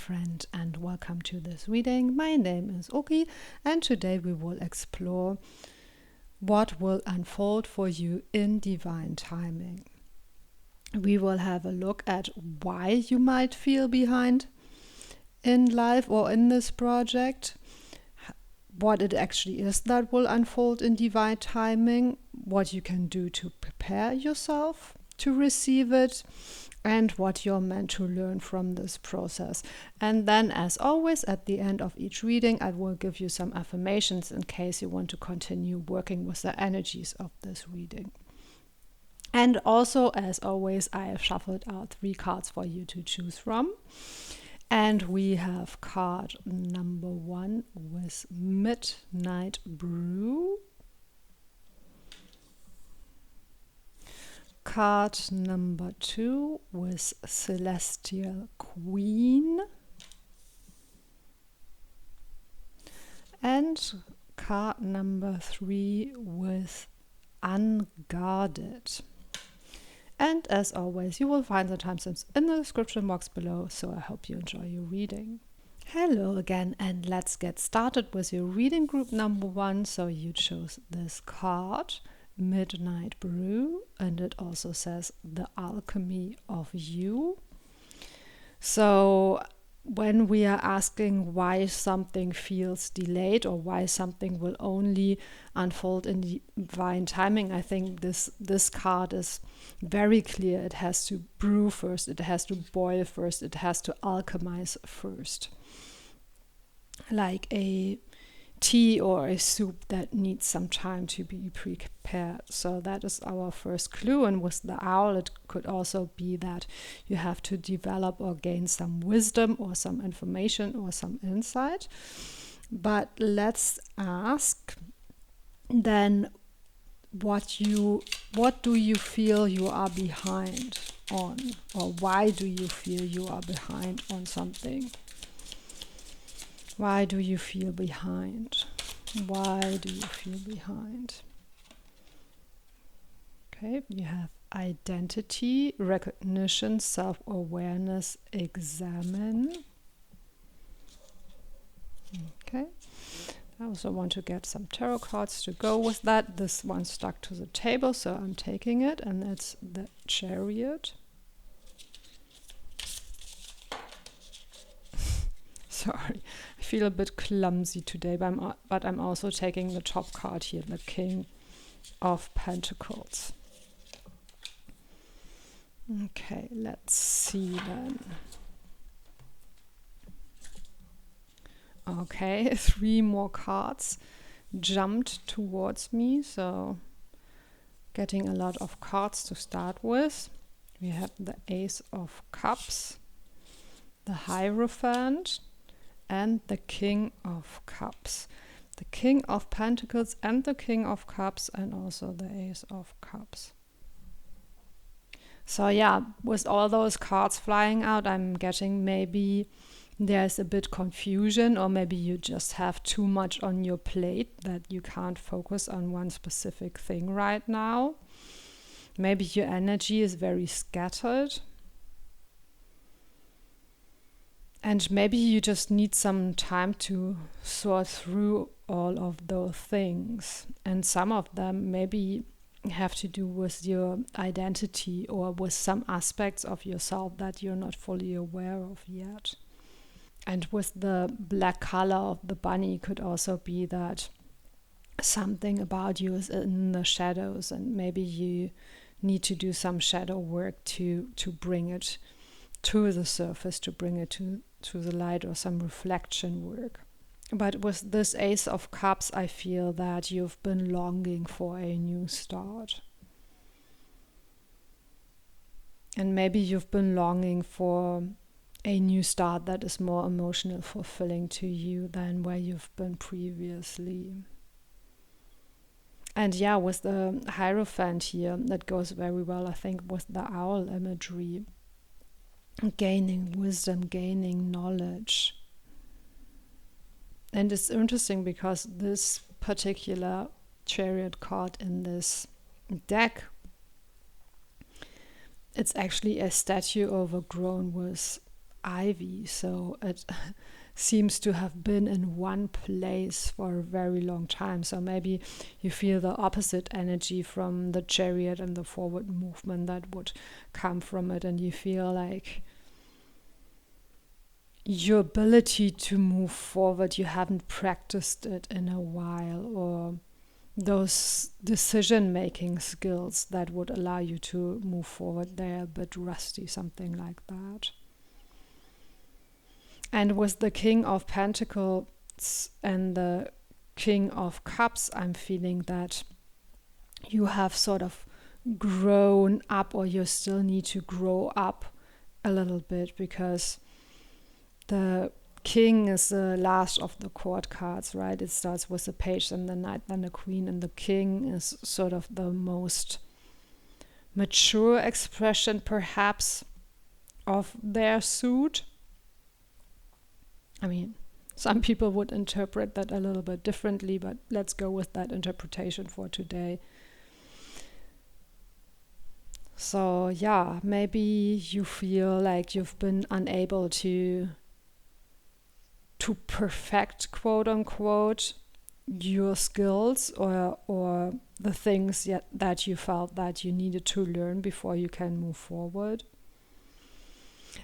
friend, and welcome to this reading. My name is Oki, and today we will explore what will unfold for you in divine timing. We will have a look at why you might feel behind in life or in this project, what it actually is that will unfold in divine timing, what you can do to prepare yourself to receive it, and what you're meant to learn from this process. And then, as always, at the end of each reading, I will give you some affirmations in case you want to continue working with the energies of this reading. And also, as always, I have shuffled out 3 cards for you to choose from. And we have card number 1 with Midnight Brew. Card number 2 with Celestial Queen. And card number 3 with Unguarded. And as always, you will find the timestamps in the description box below, so I hope you enjoy your reading. Hello again, and let's get started with your reading group number 1. So you chose this card, Midnight Brew, and it also says the alchemy of you. So when we are asking why something feels delayed or why something will only unfold in divine timing, I think this card is very clear. It has to brew first, it has to boil first, it has to alchemize first. Like a tea or a soup that needs some time to be prepared. So that is our first clue. And with the owl, it could also be that you have to develop or gain some wisdom or some information or some insight. But let's ask then, what do you feel you are behind on, or why do you feel you are behind on something? Why do you feel behind? Why do you feel behind? Okay, you have identity, recognition, self-awareness, examine. Okay, I also want to get some tarot cards to go with that. This one stuck to the table, so I'm taking it, and that's the Chariot. Sorry, I feel a bit clumsy today, but I'm also taking the top card here, the King of Pentacles. Okay, let's see then. Okay, 3 more cards jumped towards me, so getting a lot of cards to start with. We have the Ace of Cups, the Hierophant, and the King of Cups. The King of Pentacles and the King of Cups, and also the Ace of Cups. So yeah, with all those cards flying out, I'm getting maybe there's a bit confusion, or maybe you just have too much on your plate that you can't focus on one specific thing right now. Maybe your energy is very scattered. And maybe you just need some time to sort through all of those things. And some of them maybe have to do with your identity or with some aspects of yourself that you're not fully aware of yet. And with the black color of the bunny could also be that something about you is in the shadows, and maybe you need to do some shadow work to bring it to the surface, to bring it to the light, or some reflection work. But with this Ace of Cups, I feel that you've been longing for a new start. And maybe you've been longing for a new start that is more emotionally fulfilling to you than where you've been previously. And yeah, with the Hierophant here, that goes very well, I think, with the owl imagery. Gaining wisdom, gaining knowledge. And it's interesting because this particular Chariot card in this deck, it's actually a statue overgrown with ivy, so it seems to have been in one place for a very long time. So maybe you feel the opposite energy from the chariot and the forward movement that would come from it, and you feel like your ability to move forward, you haven't practiced it in a while, or those decision-making skills that would allow you to move forward, they're a bit rusty, something like that. And with the King of Pentacles and the King of Cups, I'm feeling that you have sort of grown up, or you still need to grow up a little bit, because the King is the last of the court cards, right? It starts with the page, and the knight, then the queen, and the king is sort of the most mature expression, perhaps, of their suit. I mean, some people would interpret that a little bit differently, but let's go with that interpretation for today. So yeah, maybe you feel like you've been unable to perfect, quote unquote, your skills, or the things that you felt that you needed to learn before you can move forward.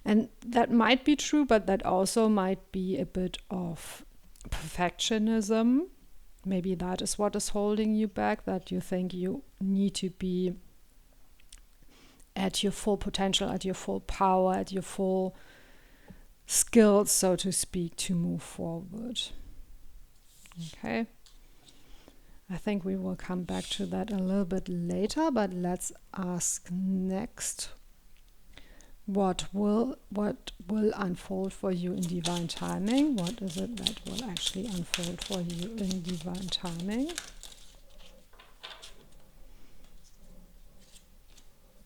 And that might be true, but that also might be a bit of perfectionism. Maybe that is what is holding you back, that you think you need to be at your full potential, at your full power, at your full skills, so to speak, to move forward. Okay. I think we will come back to that a little bit later, but let's ask next, what will unfold for you in divine timing? What is it that will actually unfold for you in divine timing?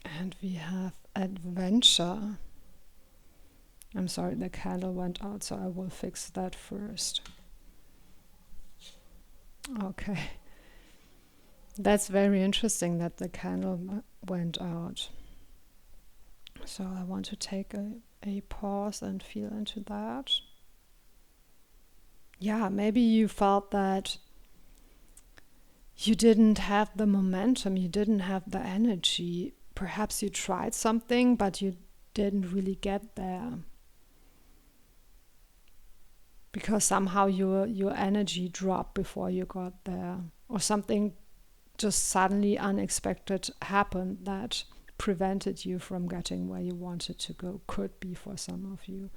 And we have adventure. I'm sorry, the candle went out, so I will fix that first. Okay. That's very interesting that the candle went out. So I want to take a pause and feel into that. Yeah, maybe you felt that you didn't have the momentum, you didn't have the energy. Perhaps you tried something, but you didn't really get there, because somehow your energy dropped before you got there, or something just suddenly unexpected happened that prevented you from getting where you wanted to go. Could be for some of you.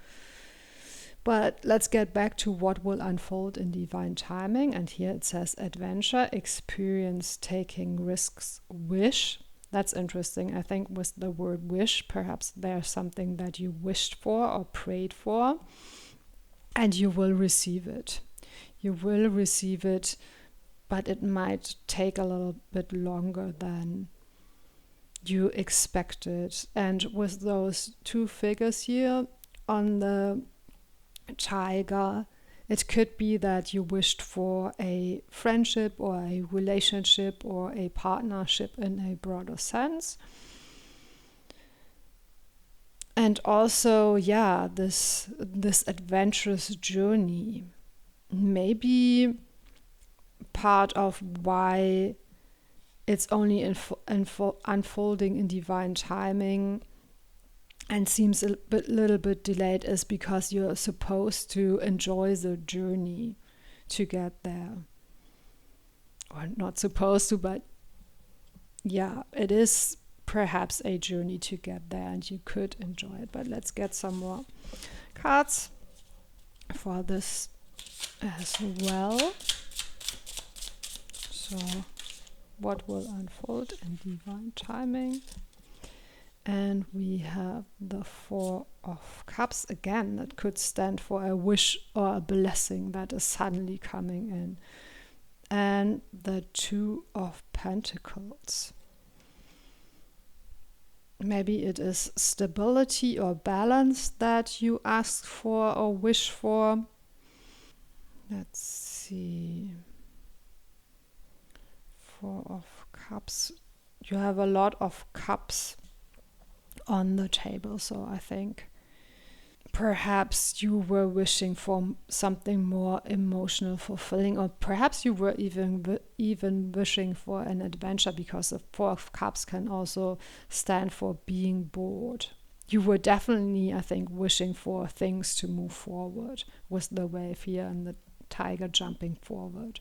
But let's get back to what will unfold in divine timing. And here it says adventure, experience, taking risks, wish. That's interesting. I think with the word wish, perhaps there's something that you wished for or prayed for, and you will receive it. You will receive it, but it might take a little bit longer than you expected. And with those two figures here on the tiger, it could be that you wished for a friendship or a relationship or a partnership in a broader sense. And also, yeah, this adventurous journey, maybe part of why it's only unfolding in divine timing and seems a little bit delayed is because you're supposed to enjoy the journey to get there. Or not supposed to, but yeah, it is perhaps a journey to get there, and you could enjoy it. But let's get some more cards for this as well. So what will unfold in divine timing? And we have the Four of Cups again. That could stand for a wish or a blessing that is suddenly coming in. And the Two of Pentacles. Maybe it is stability or balance that you ask for or wish for. Let's see. Four of Cups. You have a lot of cups on the table, so I think perhaps you were wishing for something more emotional fulfilling, or perhaps you were even wishing for an adventure, because the Four of Cups can also stand for being bored. You were definitely, I think, wishing for things to move forward, with the wave here and the tiger jumping forward.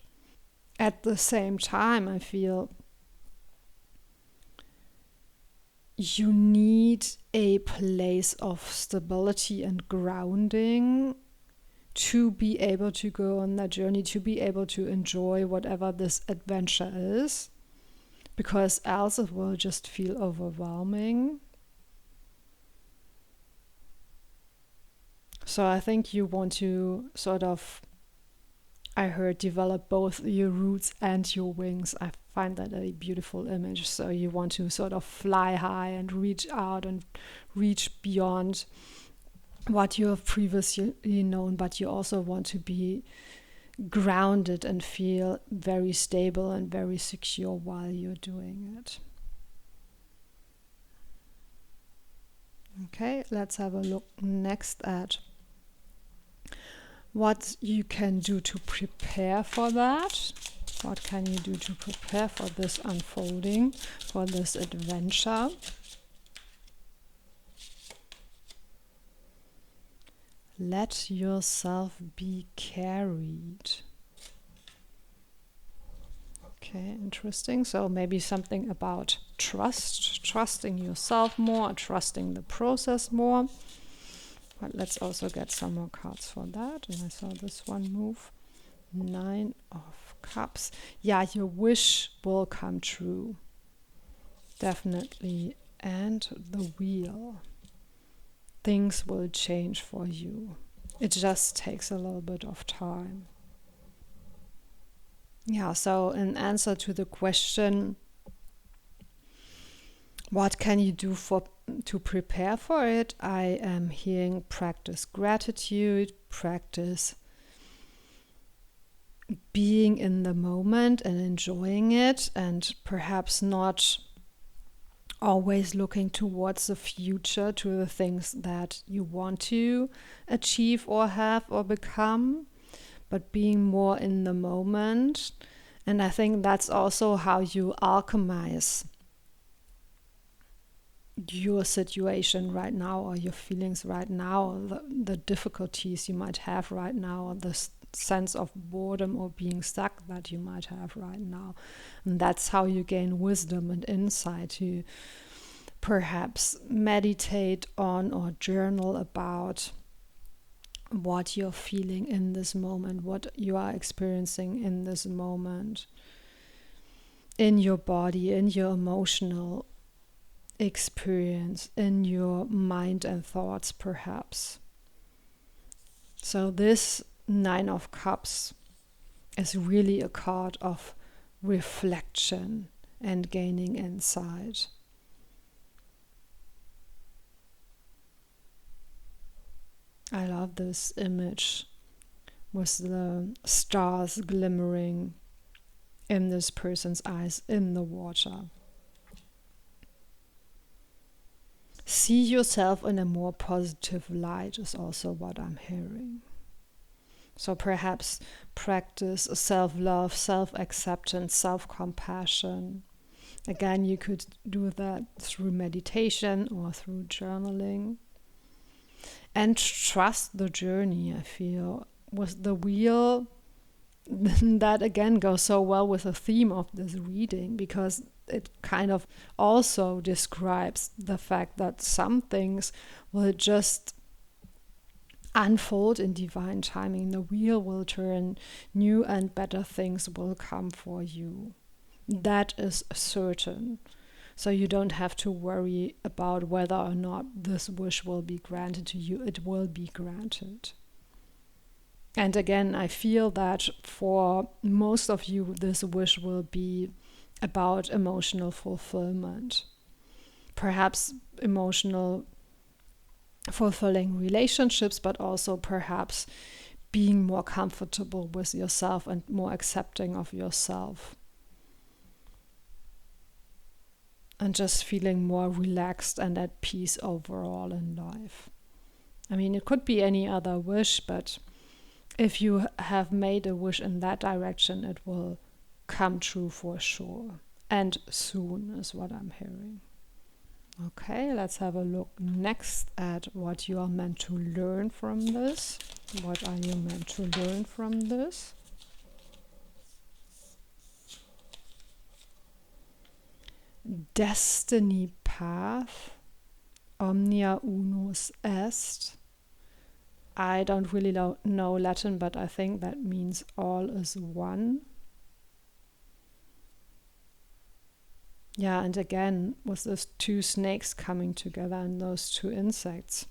At the same time, I feel you need a place of stability and grounding to be able to go on that journey, to be able to enjoy whatever this adventure is, because else it will just feel overwhelming. So I think you want to sort of, I heard, develop both your roots and your wings. I find that a beautiful image. So you want to sort of fly high and reach out and reach beyond what you have previously known, but you also want to be grounded and feel very stable and very secure while you're doing it. Okay, let's have a look next at what you can do to prepare for that. What can you do to prepare for this unfolding, for this adventure? Let yourself be carried. Okay, interesting. So maybe something about trust, trusting yourself more, trusting the process more. But let's also get some more cards for that. And I saw this one move. 9 of Cups. Yeah, your wish will come true. Definitely. And the Wheel. Things will change for you. It just takes a little bit of time. Yeah, so in answer to the question, what can you do to prepare for it? I am hearing practice gratitude, practice being in the moment and enjoying it, and perhaps not always looking towards the future, to the things that you want to achieve or have or become, but being more in the moment. And I think that's also how you alchemize your situation right now, or your feelings right now, the difficulties you might have right now, or the sense of boredom or being stuck that you might have right now. And that's how you gain wisdom and insight to perhaps meditate on or journal about what you're feeling in this moment, what you are experiencing in this moment, in your body, in your emotional experience, in your mind and thoughts, perhaps. So this 9 of Cups is really a card of reflection and gaining insight. I love this image with the stars glimmering in this person's eyes in the water. See yourself in a more positive light is also what I'm hearing. So perhaps practice self-love, self-acceptance, self-compassion. Again, you could do that through meditation or through journaling. And trust the journey, I feel. With the Wheel, that again goes so well with the theme of this reading, because it kind of also describes the fact that some things will just unfold in divine timing. The wheel will turn, new and better things will come for you. That is certain. So you don't have to worry about whether or not this wish will be granted to you. It will be granted. And again, I feel that for most of you, this wish will be about emotional fulfillment. Perhaps emotional fulfilling relationships, but also perhaps being more comfortable with yourself and more accepting of yourself. And just feeling more relaxed and at peace overall in life. I mean, it could be any other wish, but if you have made a wish in that direction, it will come true for sure. And soon is what I'm hearing. Okay, let's have a look next at what you are meant to learn from this. What are you meant to learn from this? Destiny path. Omnia unus est. I don't really know Latin, but I think that means all is one. Yeah, and again, with those two snakes coming together and those two insects,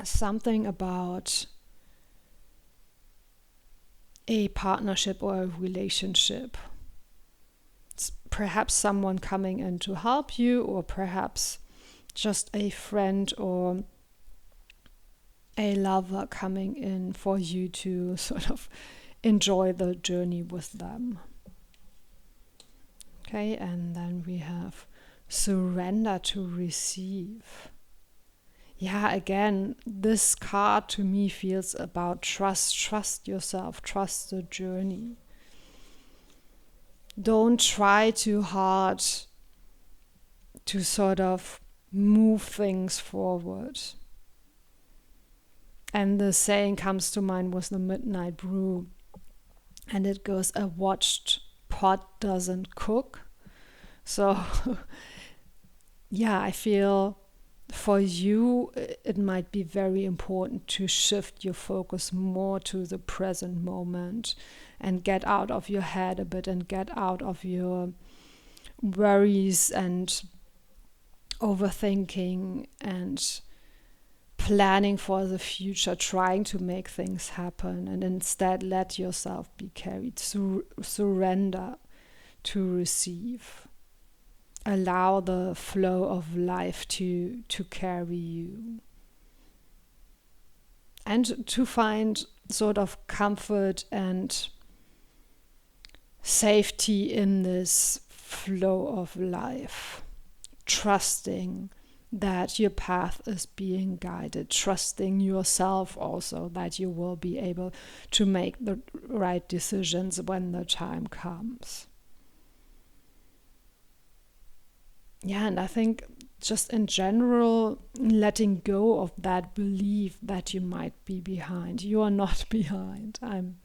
something about a partnership or a relationship. It's perhaps someone coming in to help you, or perhaps just a friend or a lover coming in for you to sort of enjoy the journey with them. Okay, and then we have surrender to receive. Yeah, again, this card to me feels about trust yourself, trust the journey. Don't try too hard to sort of move things forward. And the saying comes to mind was the Midnight Brew, and it goes, a watched pot doesn't cook. So yeah, I feel for you it might be very important to shift your focus more to the present moment and get out of your head a bit and get out of your worries and overthinking and planning for the future, trying to make things happen, and instead let yourself be carried. Surrender to receive. Allow the flow of life to carry you. And to find sort of comfort and safety in this flow of life. Trusting that your path is being guided, trusting yourself also that you will be able to make the right decisions when the time comes. Yeah, and I think just in general, letting go of that belief that you might be behind. You are not behind. I'm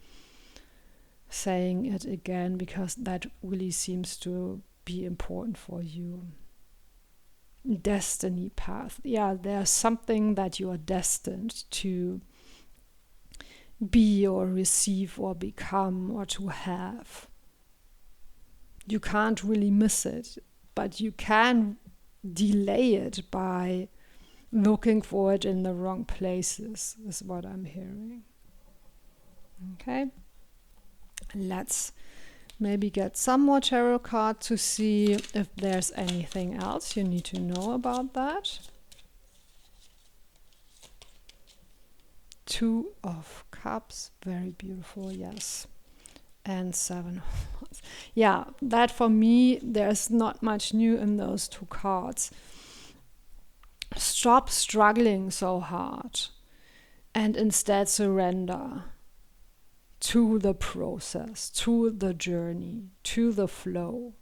saying it again because that really seems to be important for you. Destiny path. Yeah, there's something that you are destined to be or receive or become or to have. You can't really miss it, but you can delay it by looking for it in the wrong places, is what I'm hearing. Okay, let's maybe get some more tarot cards to see if there's anything else you need to know about that. Two of Cups, very beautiful, yes. And Seven of Wands. Yeah, that for me, there's not much new in those two cards. Stop struggling so hard and instead surrender to the process, to the journey, to the flow.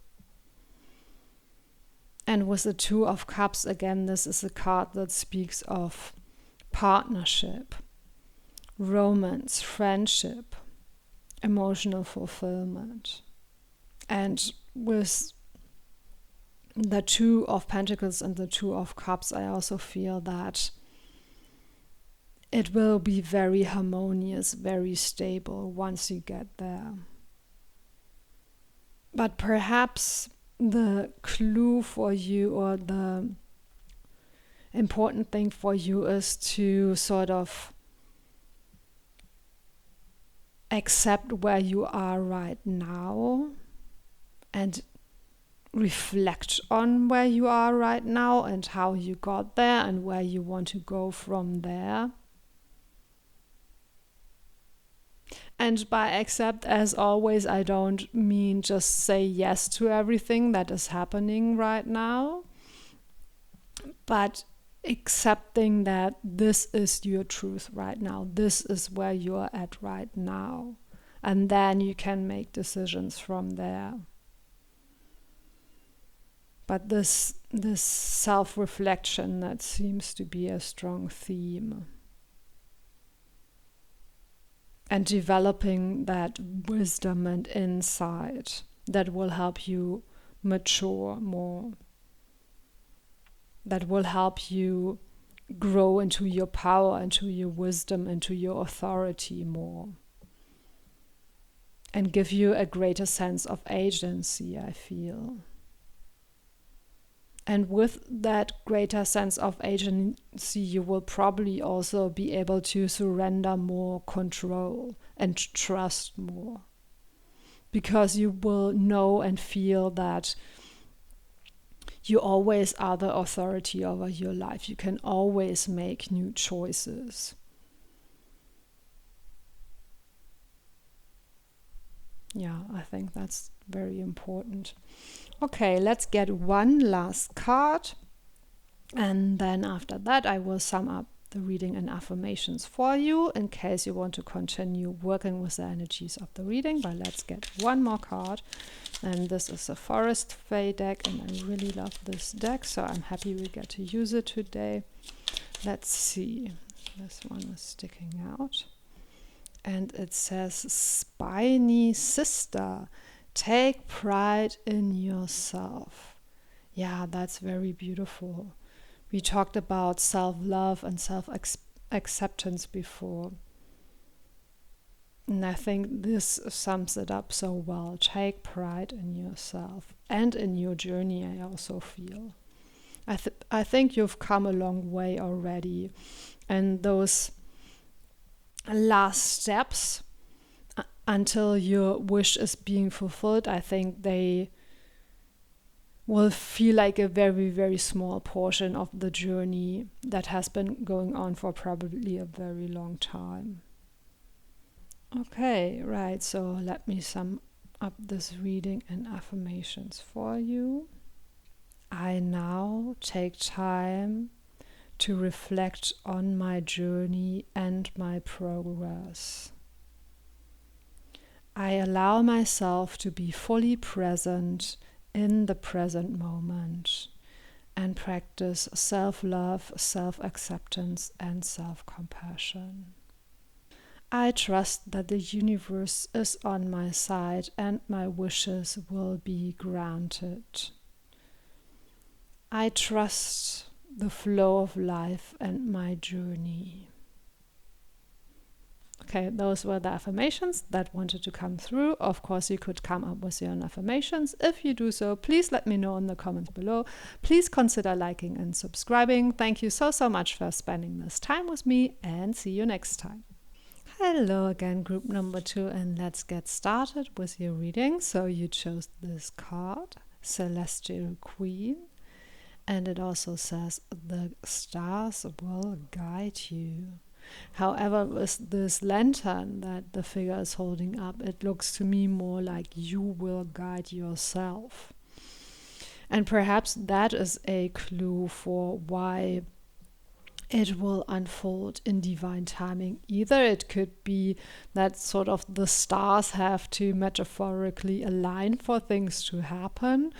And with the Two of Cups, again, this is a card that speaks of partnership, romance, friendship, emotional fulfillment. And with the Two of Pentacles and the Two of Cups, I also feel that it will be very harmonious, very stable once you get there. But perhaps the clue for you, or the important thing for you, is to sort of accept where you are right now and reflect on where you are right now and how you got there and where you want to go from there. And by accept, as always, I don't mean just say yes to everything that is happening right now, but accepting that this is your truth right now. This is where you're at right now. And then you can make decisions from there. But this self-reflection, that seems to be a strong theme. And developing that wisdom and insight that will help you mature more. That will help you grow into your power, into your wisdom, into your authority more. And give you a greater sense of agency, I feel. And with that greater sense of agency, you will probably also be able to surrender more control and trust more. Because you will know and feel that you always are the authority over your life. You can always make new choices. Yeah, I think that's very important. Okay, let's get one last card. And then after that, I will sum up the reading and affirmations for you in case you want to continue working with the energies of the reading. But let's get one more card. And this is a Forest Fae deck, and I really love this deck, so I'm happy we get to use it today. Let's see. This one is sticking out. And it says, Spiny Sister, take pride in yourself. Yeah, that's very beautiful. We talked about self-love and self-acceptance before. And I think this sums it up so well. Take pride in yourself and in your journey, I also feel. I think you've come a long way already. And those last steps until your wish is being fulfilled, I think they will feel like a very, very small portion of the journey that has been going on for probably a very long time. Okay, right, so let me sum up this reading and affirmations for you. I now take time to reflect on my journey and my progress. I allow myself to be fully present in the present moment and practice self-love, self-acceptance, and self-compassion. I trust that the universe is on my side and my wishes will be granted. I trust the flow of life and my journey. Okay, those were the affirmations that wanted to come through. Of course, you could come up with your own affirmations. If you do so, please let me know in the comments below. Please consider liking and subscribing. Thank you so much for spending this time with me, and see you next time. Hello again, group number 2, and let's get started with your reading. So you chose this card, Celestial Queen, and it also says the stars will guide you. However, with this lantern that the figure is holding up, it looks to me more like you will guide yourself. And perhaps that is a clue for why it will unfold in divine timing. Either it could be that sort of the stars have to metaphorically align for things to happen,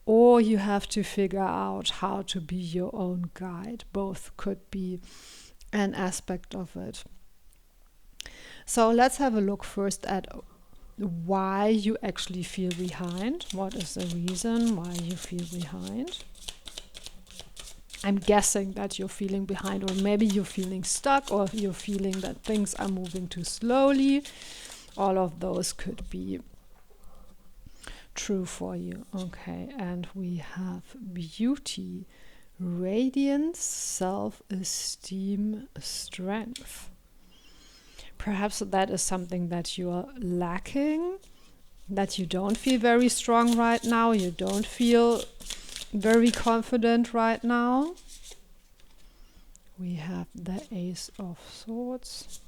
or you have to figure out how to be your own guide. Both could be an aspect of it. So let's have a look first at why you actually feel behind. What is the reason why you feel behind? I'm guessing that you're feeling behind, or maybe you're feeling stuck, or you're feeling that things are moving too slowly. All of those could be true for you. Okay, and we have beauty, radiance, self-esteem, strength. Perhaps that is something that you are lacking, that you don't feel very strong right now, you don't feel very confident right now. We have the Ace of Swords.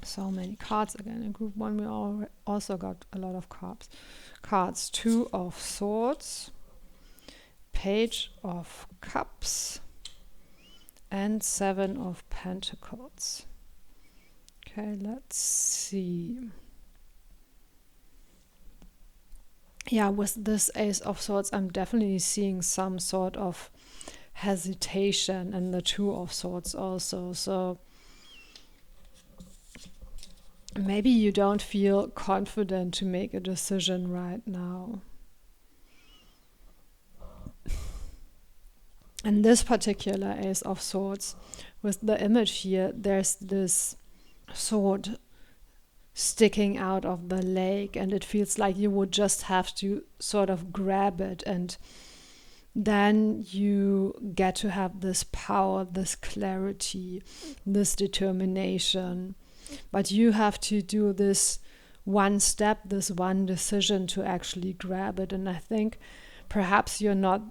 So many cards again. In group 1 we also got a lot of cards cards. 2 of Swords, Page of Cups, and 7 of Pentacles. Okay, let's see. Yeah, with this Ace of Swords, I'm definitely seeing some sort of hesitation, and the 2 of Swords also. So maybe you don't feel confident to make a decision right now. And this particular Ace of Swords, with the image here, there's this sword sticking out of the lake, and it feels like you would just have to sort of grab it, and then you get to have this power, this clarity, this determination. But you have to do this one step, this one decision to actually grab it. And I think perhaps you're not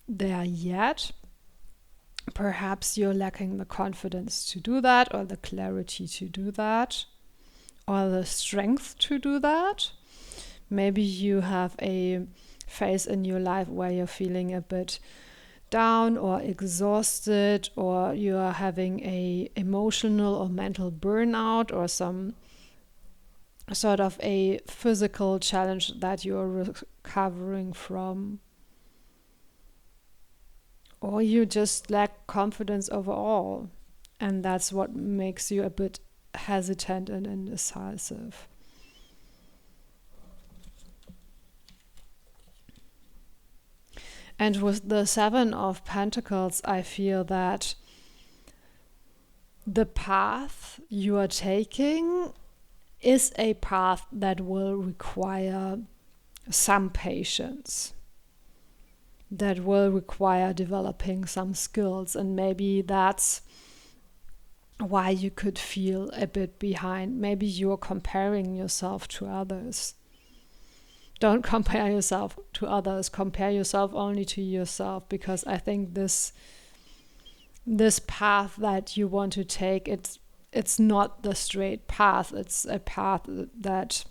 there yet. Perhaps you're lacking the confidence to do that, or the clarity to do that, or the strength to do that. Maybe you have a phase in your life where you're feeling a bit down or exhausted, or you are having a emotional or mental burnout, or some sort of a physical challenge that you're recovering from. Or you just lack confidence overall, and that's what makes you a bit hesitant and indecisive. And with the 7 of Pentacles, I feel that the path you are taking is a path that will require some patience, that will require developing some skills, and maybe that's why you could feel a bit behind. Maybe you're comparing yourself to others. Don't compare yourself to others. Compare yourself only to yourself, because I think this path that you want to take, it's not the straight path. It's a path that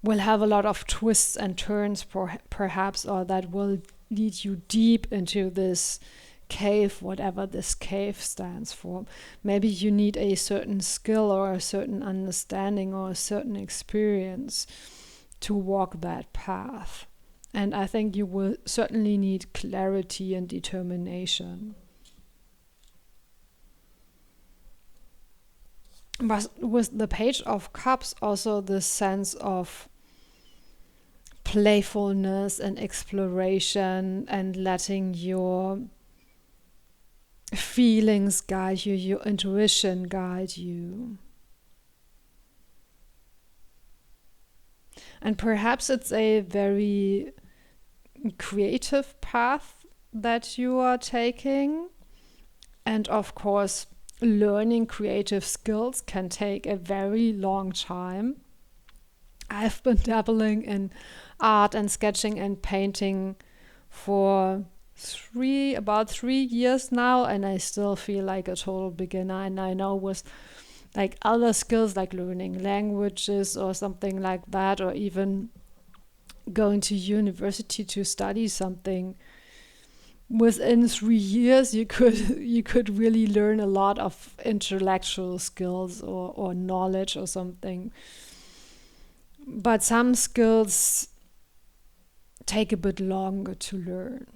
will have a lot of twists and turns, perhaps, or that will lead you deep into this cave, whatever this cave stands for. Maybe you need a certain skill or a certain understanding or a certain experience to walk that path. And I think you will certainly need clarity and determination. But with the Page of Cups, also this sense of playfulness and exploration, and letting your feelings guide you, your intuition guide you. And perhaps it's a very creative path that you are taking. And of course, learning creative skills can take a very long time. I've been dabbling in art and sketching and painting for about 3 years now, and I still feel like a total beginner. And I know with like other skills like learning languages or something like that, or even going to university to study something, within 3 years you could really learn a lot of intellectual skills or knowledge or something. But some skills take a bit longer to learn.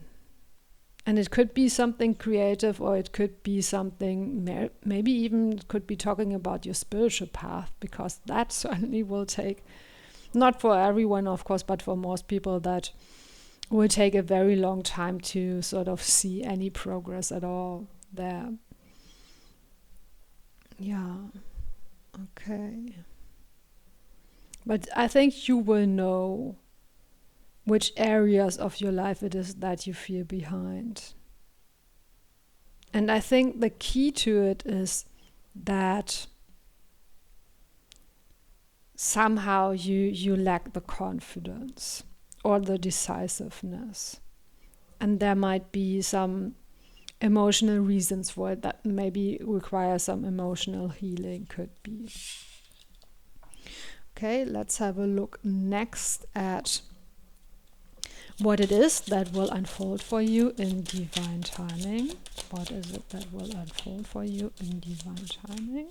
And it could be something creative, or it could be something, maybe even could be talking about your spiritual path, because that certainly will take, not for everyone of course, but for most people, that will take a very long time to sort of see any progress at all there. Yeah, okay. But I think you will know which areas of your life it is that you feel behind. And I think the key to it is that somehow you lack the confidence or the decisiveness. And there might be some emotional reasons for it that maybe require some emotional healing, could be. Okay, let's have a look next at what it is that will unfold for you in divine timing. What is it that will unfold for you in divine timing?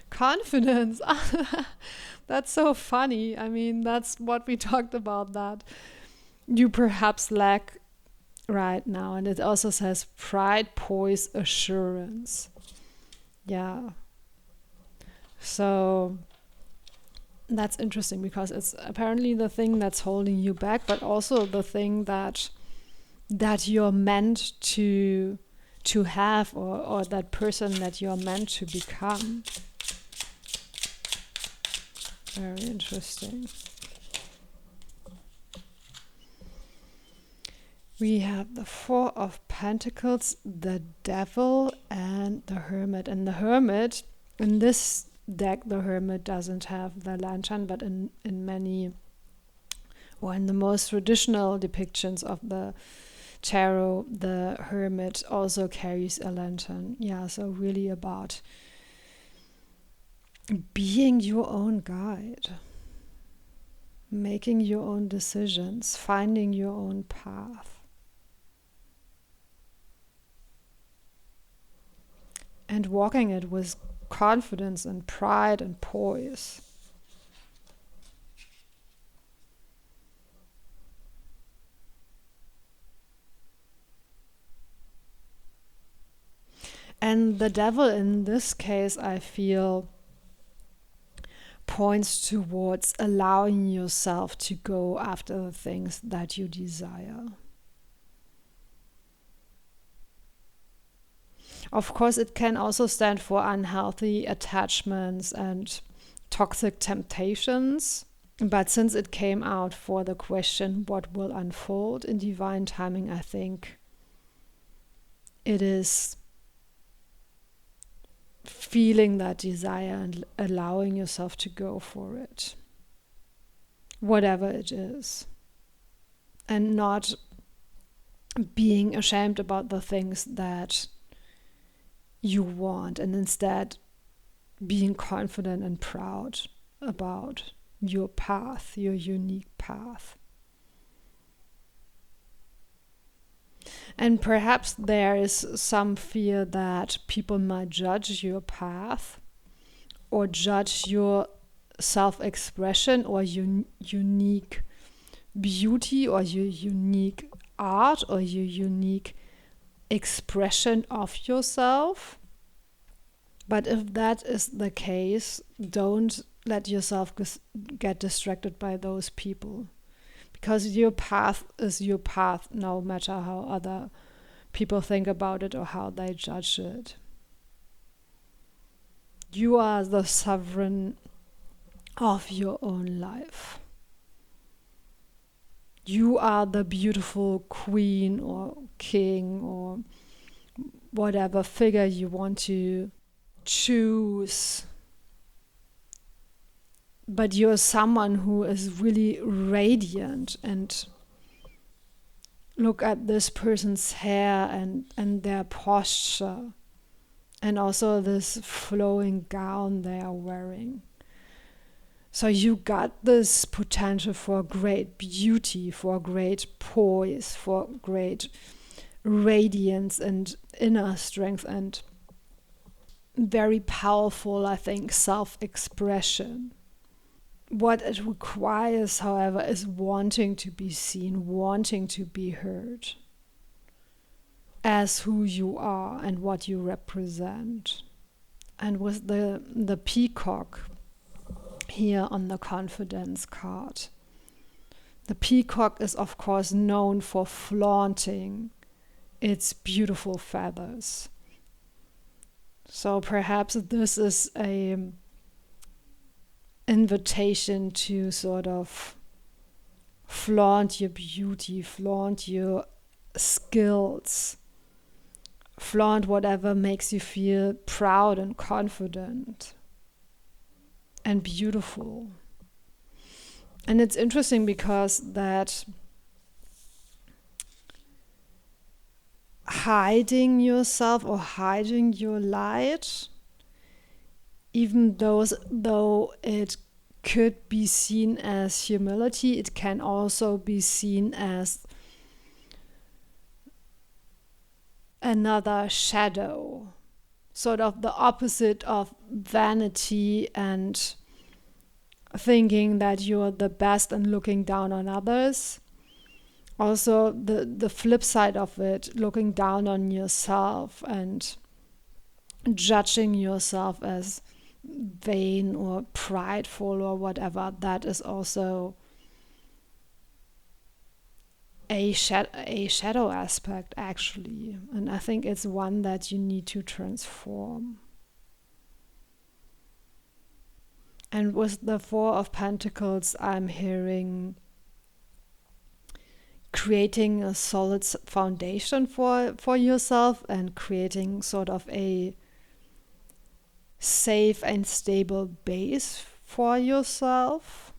Confidence. That's so funny. I mean, that's what we talked about, that you perhaps lack right now. And it also says pride, poise, assurance. Yeah. So that's interesting, because it's apparently the thing that's holding you back, but also the thing that you're meant to have, or that person that you're meant to become. Very interesting. We have the Four of Pentacles, the Devil, and the Hermit. And the Hermit, in this deck, the Hermit doesn't have the lantern, but in many, or in the most traditional depictions of the tarot, the Hermit also carries a lantern. Yeah, so really about being your own guide, making your own decisions, finding your own path. And walking it with confidence and pride and poise. And the Devil in this case, I feel, points towards allowing yourself to go after the things that you desire. Of course, it can also stand for unhealthy attachments and toxic temptations. But since it came out for the question, what will unfold in divine timing, I think it is feeling that desire and allowing yourself to go for it, whatever it is, and not being ashamed about the things that you want, and instead being confident and proud about your path, your unique path. And perhaps there is some fear that people might judge your path, or judge your self-expression, or your unique beauty, or your unique art, or your unique expression of yourself. But if that is the case, don't let yourself get distracted by those people. Because your path is your path, no matter how other people think about it or how they judge it. You are the sovereign of your own life. You are the beautiful queen or king or whatever figure you want to choose. But you're someone who is really radiant, and look at this person's hair and their posture, and also this flowing gown they are wearing. So you got this potential for great beauty, for great poise, for great radiance and inner strength, and very powerful, I think, self-expression. What it requires, however, is wanting to be seen, wanting to be heard as who you are and what you represent. And with the peacock here on the confidence card, the peacock is of course known for flaunting its beautiful feathers. So perhaps this is a invitation to sort of flaunt your beauty, flaunt your skills, flaunt whatever makes you feel proud and confident and beautiful. And it's interesting because that hiding yourself or hiding your light, even though it could be seen as humility, it can also be seen as another shadow, sort of the opposite of vanity and thinking that you're the best and looking down on others. Also, the flip side of it, looking down on yourself and judging yourself as vain or prideful or whatever, that is also a shadow aspect, actually. And I think it's one that you need to transform. And with the Four of Pentacles, I'm hearing creating a solid foundation for yourself and creating sort of a safe and stable base for yourself,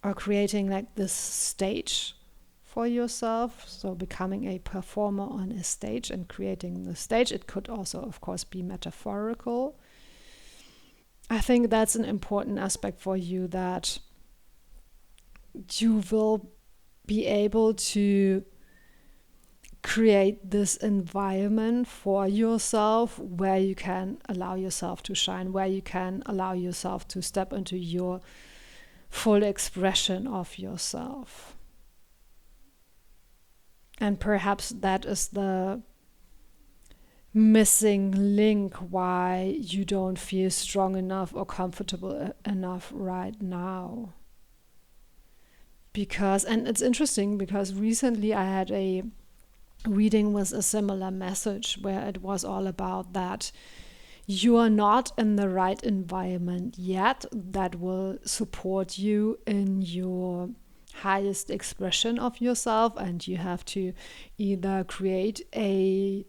or creating like this stage for yourself. So becoming a performer on a stage and creating the stage. It could also, of course, be metaphorical. I think that's an important aspect for you, that you will be able to create this environment for yourself where you can allow yourself to shine, where you can allow yourself to step into your full expression of yourself. And perhaps that is the missing link why you don't feel strong enough or comfortable enough right now. And it's interesting because recently I had a reading with a similar message where it was all about that you are not in the right environment yet that will support you in your highest expression of yourself, and you have to either create a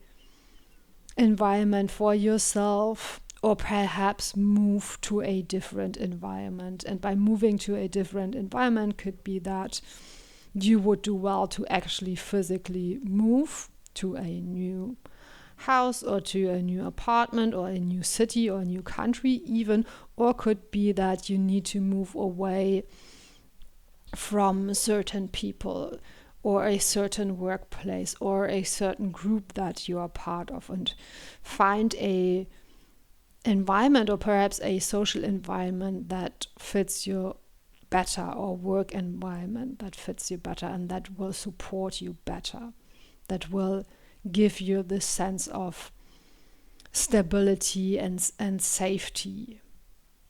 environment for yourself or perhaps move to a different environment. And by moving to a different environment could be that you would do well to actually physically move to a new house or to a new apartment or a new city or a new country even, or could be that you need to move away from certain people or a certain workplace or a certain group that you are part of, and find a environment or perhaps a social environment that fits you better, or work environment that fits you better and that will support you better, that will give you this sense of stability and safety,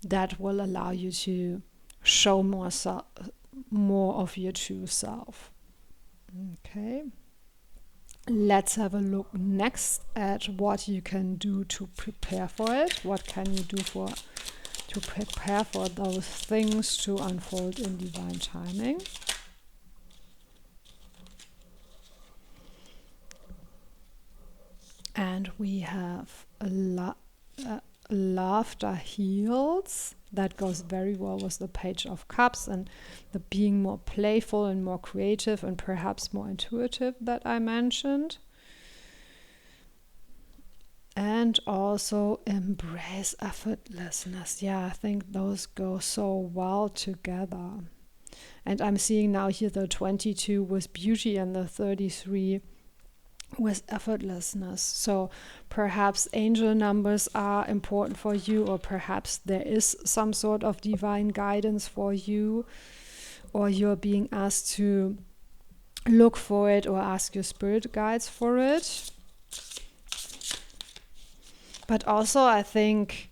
that will allow you to show more of your true self. Okay. Let's have a look next at what you can do to prepare for it. What can you do to prepare for those things to unfold in divine timing? And we have laughter heals. That goes very well with the Page of Cups and the being more playful and more creative and perhaps more intuitive that I mentioned. And also embrace effortlessness. Yeah, I think those go so well together. And I'm seeing now here the 22 with beauty and the 33 with effortlessness. So perhaps angel numbers are important for you, or perhaps there is some sort of divine guidance for you, or you're being asked to look for it or ask your spirit guides for it. But also I think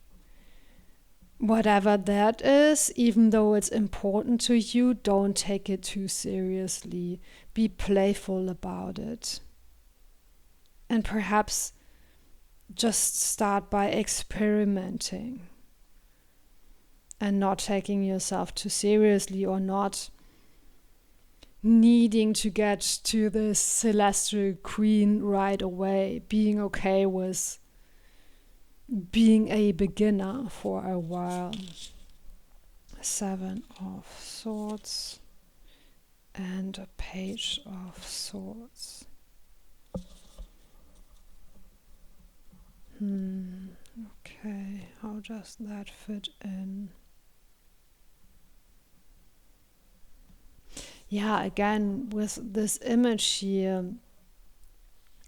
whatever that is, even though it's important to you, don't take it too seriously. Be playful about it. And perhaps just start by experimenting and not taking yourself too seriously, or not needing to get to this celestial queen right away. Being okay with being a beginner for a while. 7 of Swords and a Page of Swords. Okay, how does that fit in? Yeah, again, with this image here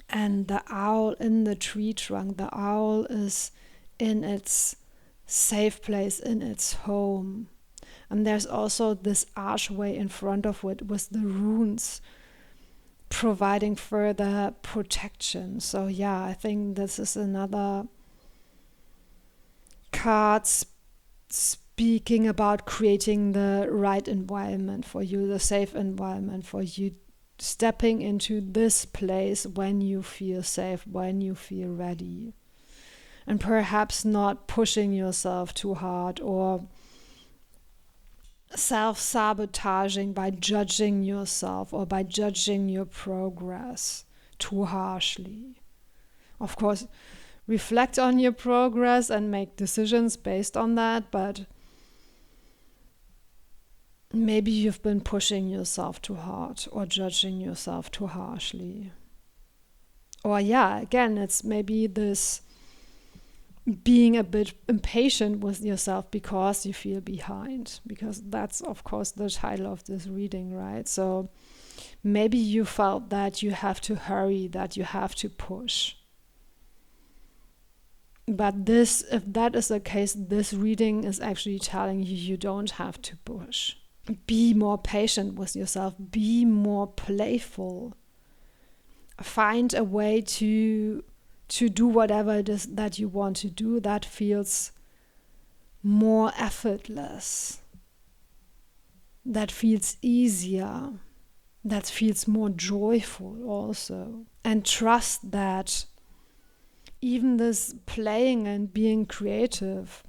and the owl in the tree trunk, the owl is in its safe place, in its home. And there's also this archway in front of it with the runes providing further protection. So yeah, I think this is another card speaking about creating the right environment for you, the safe environment for you, stepping into this place when you feel safe, when you feel ready. And perhaps not pushing yourself too hard or self-sabotaging by judging yourself or by judging your progress too harshly. Of course, reflect on your progress and make decisions based on that, but maybe you've been pushing yourself too hard or judging yourself too harshly. Or yeah, again, it's maybe this being a bit impatient with yourself because you feel behind, because that's of course the title of this reading, right? So maybe you felt that you have to hurry, that you have to push. But this, if that is the case, this reading is actually telling you you don't have to push. Be more patient with yourself, be more playful. Find a way to do whatever it is that you want to do that feels more effortless, that feels easier, that feels more joyful also. And trust that even this playing and being creative,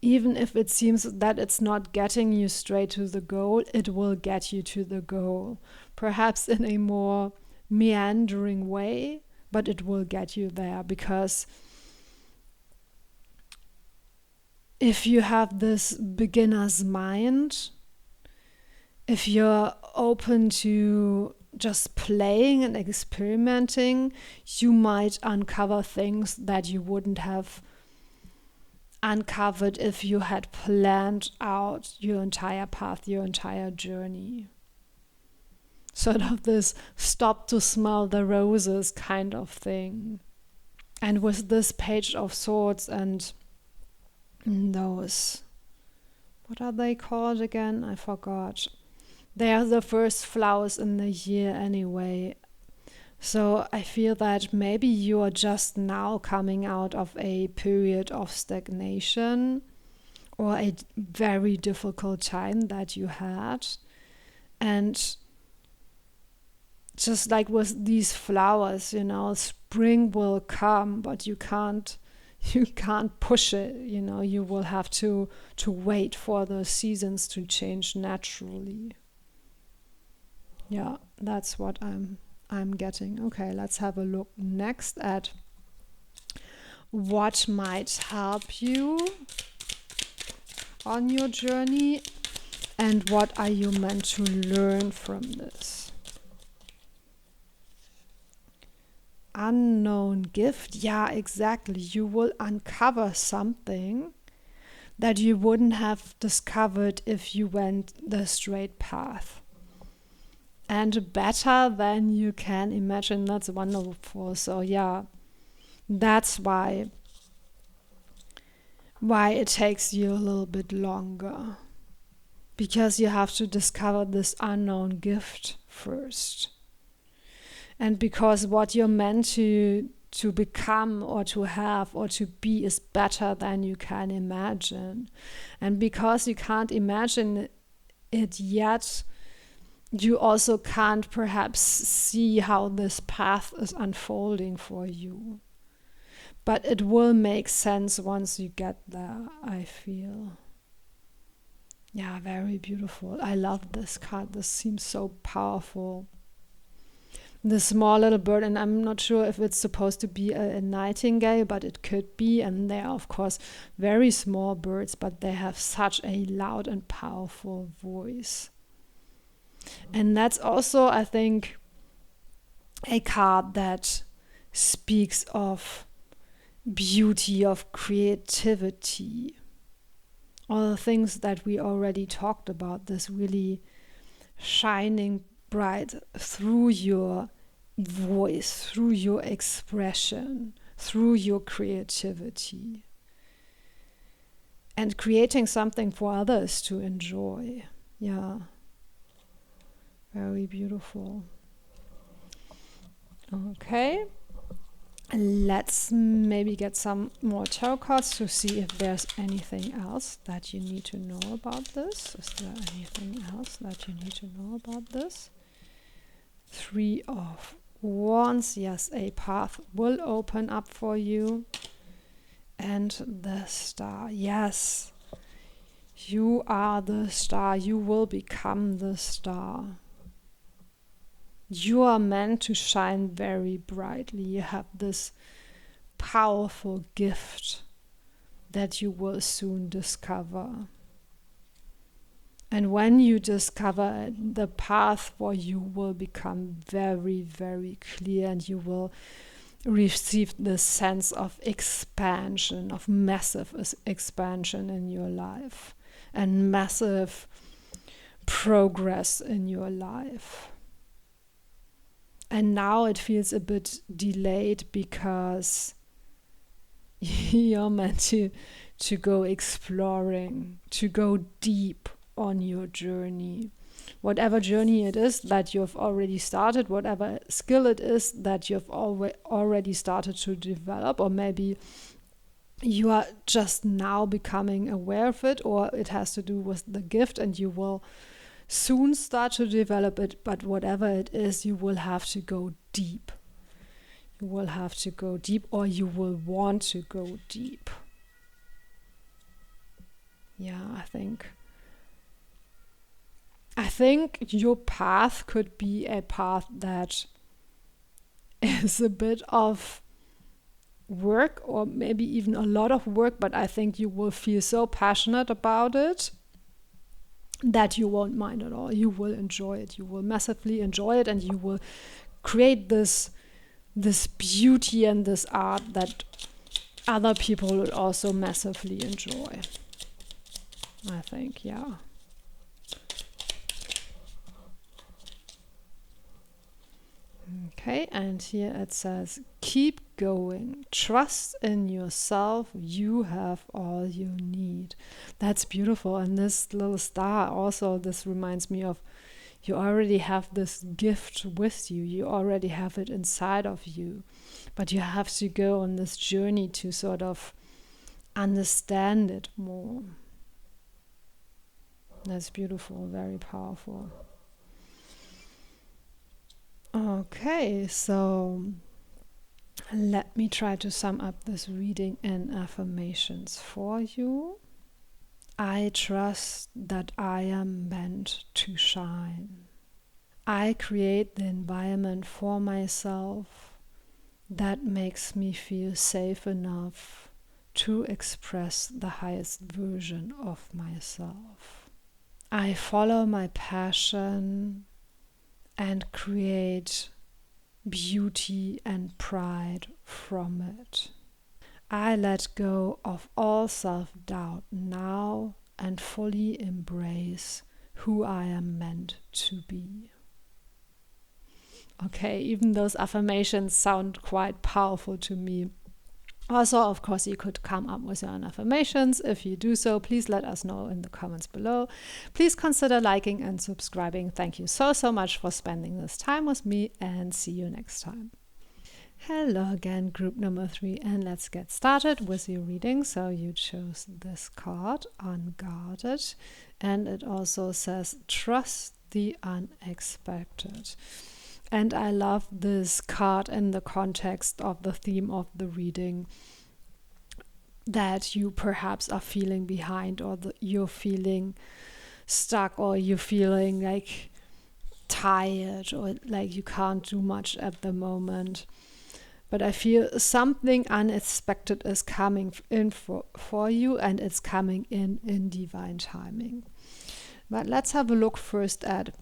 even if it seems that it's not getting you straight to the goal, it will get you to the goal. Perhaps in a more meandering way, but it will get you there, because if you have this beginner's mind, if you're open to just playing and experimenting, you might uncover things that you wouldn't have uncovered if you had planned out your entire path, your entire journey. Sort of this stop to smell the roses kind of thing. And with this Page of Swords and those, what are they called again? I forgot. They are the first flowers in the year anyway. So I feel that maybe you are just now coming out of a period of stagnation or a very difficult time that you had. And just like with these flowers, you know, spring will come, but you can't push it, you know, you will have to wait for the seasons to change naturally. Yeah, that's what I'm getting. Okay, let's have a look next at what might help you on your journey and what are you meant to learn from this. Unknown gift. Yeah, exactly. You will uncover something that you wouldn't have discovered if you went the straight path. And better than you can imagine. That's wonderful. So yeah, that's why it takes you a little bit longer. Because you have to discover this unknown gift first. And because what you're meant to become or to have or to be is better than you can imagine. And because you can't imagine it yet, you also can't perhaps see how this path is unfolding for you. But it will make sense once you get there, I feel. Yeah, very beautiful. I love this card. This seems so powerful. The small little bird, and I'm not sure if it's supposed to be a nightingale, but it could be. And they are, of course, very small birds, but they have such a loud and powerful voice. And that's also, I think, a card that speaks of beauty of creativity. All the things that we already talked about, this really shining bright through your voice, through your expression, through your creativity. And creating something for others to enjoy. Yeah. Very beautiful. Okay. Let's maybe get some more tarot cards to see if there's anything else that you need to know about this. Is there anything else that you need to know about this? 3 of Wands. Yes, a path will open up for you. And the Star. Yes, you are the star. You will become the star. You are meant to shine very brightly. You have this powerful gift that you will soon discover. And when you discover it, the path for you will become very, very clear, and you will receive this sense of expansion, of massive expansion in your life and massive progress in your life. And now it feels a bit delayed because you're meant to go exploring, to go deep on your journey. Whatever journey it is that you've already started, whatever skill it is that you've already started to develop, or maybe you are just now becoming aware of it, or it has to do with the gift and you will soon start to develop it, but whatever it is, you will have to go deep. You will have to go deep, or you will want to go deep. Yeah, I think your path could be a path that is a bit of work, or maybe even a lot of work, but I think you will feel so passionate about it that you won't mind at all. You will enjoy it. You will massively enjoy it, and you will create this beauty and this art that other people will also massively enjoy. I think, yeah. Okay, and here it says, keep going. Trust in yourself. You have all you need. That's beautiful. And this little star also, this reminds me of, you already have this gift with you. You already have it inside of you. But you have to go on this journey to sort of understand it more. That's beautiful, very powerful. Okay, so let me try to sum up this reading in affirmations for you. I trust that I am meant to shine. I create the environment for myself that makes me feel safe enough to express the highest version of myself. I follow my passion and create beauty and pride from it. I let go of all self-doubt now and fully embrace who I am meant to be. Okay, even those affirmations sound quite powerful to me. Also, of course, you could come up with your own affirmations. If you do so, please let us know in the comments below. Please consider liking and subscribing. Thank you so much for spending this time with me, and see you next time. Hello again, group number 3, and let's get started with your reading. So you chose this card, Unguarded, and it also says, trust the unexpected. And I love this card in the context of the theme of the reading, that you perhaps are feeling behind, or you're feeling stuck, or you're feeling like tired, or like you can't do much at the moment. But I feel something unexpected is coming in for you, and it's coming in divine timing. But let's have a look first at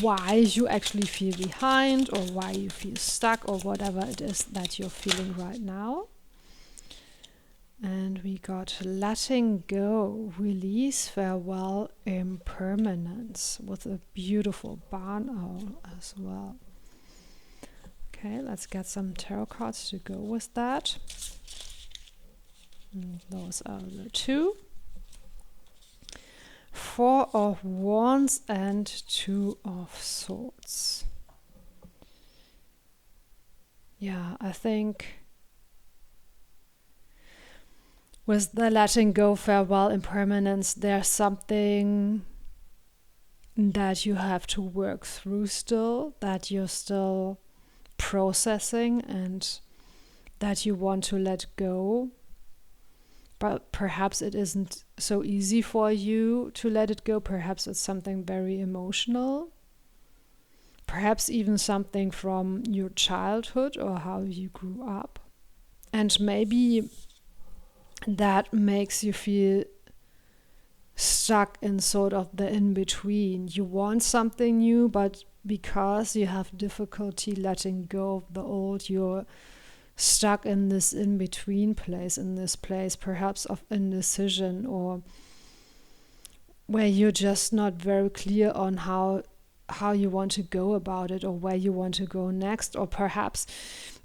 why you actually feel behind, or why you feel stuck, or whatever it is that you're feeling right now. And we got letting go, release, farewell, impermanence, with a beautiful barn owl as well. Okay, let's get some tarot cards to go with that. And those are the two. 4 of Wands and 2 of Swords. Yeah, I think with the letting go, farewell, impermanence, there's something that you have to work through still, that you're still processing and that you want to let go. But perhaps it isn't so easy for you to let it go. Perhaps it's something very emotional. Perhaps even something from your childhood or how you grew up. And maybe that makes you feel stuck in sort of the in-between. You want something new, but because you have difficulty letting go of the old, you're stuck in this in-between place, in this place perhaps of indecision, or where you're just not very clear on how you want to go about it or where you want to go next. Or perhaps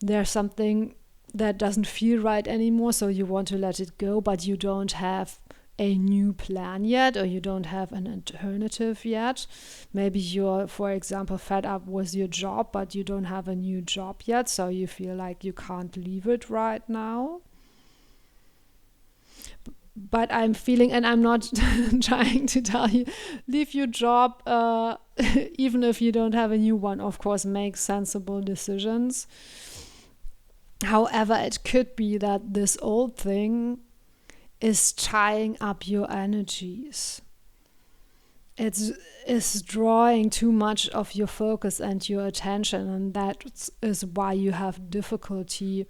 there's something that doesn't feel right anymore, so you want to let it go, but you don't have a new plan yet, or you don't have an alternative yet. Maybe you're, for example, fed up with your job, but you don't have a new job yet, so you feel like you can't leave it right now. But I'm feeling, and I'm not trying to tell you, leave your job, even if you don't have a new one. Of course, make sensible decisions. However, it could be that this old thing is tying up your energies. It's drawing too much of your focus and your attention, and that is why you have difficulty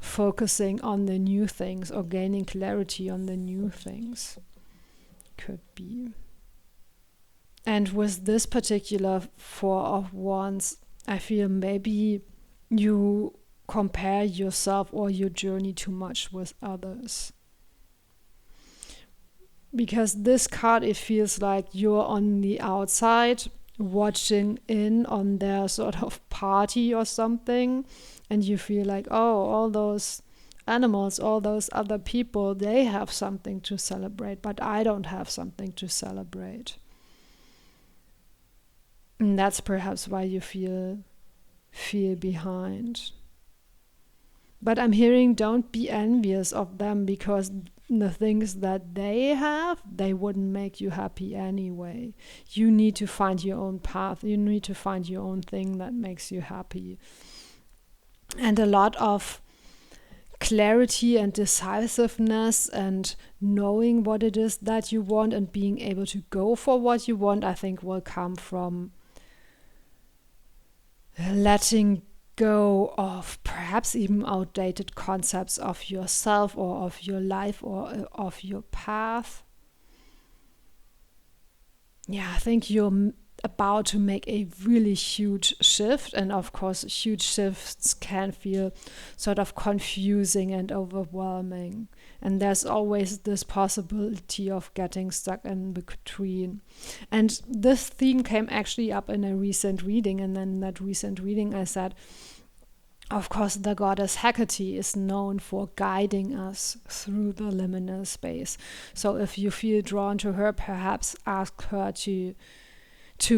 focusing on the new things or gaining clarity on the new things. Could be. And with this particular 4 of Wands, I feel maybe you compare yourself or your journey too much with others. Because this card, it feels like you're on the outside watching in on their sort of party or something, and you feel like, oh, all those animals, all those other people, they have something to celebrate, but I don't have something to celebrate. And that's perhaps why you feel behind. But I'm hearing, don't be envious of them, because the things that they have, they wouldn't make you happy anyway. You need to find your own path. You need to find your own thing that makes you happy. And a lot of clarity and decisiveness and knowing what it is that you want and being able to go for what you want, I think will come from letting go of perhaps even outdated concepts of yourself or of your life or of your path. Yeah, I think you're about to make a really huge shift, and of course huge shifts can feel sort of confusing and overwhelming, and there's always this possibility of getting stuck in between. And this theme came actually up in a recent reading, and then in that recent reading I said, of course, the goddess Hecate is known for guiding us through the liminal space. So if you feel drawn to her, perhaps ask her to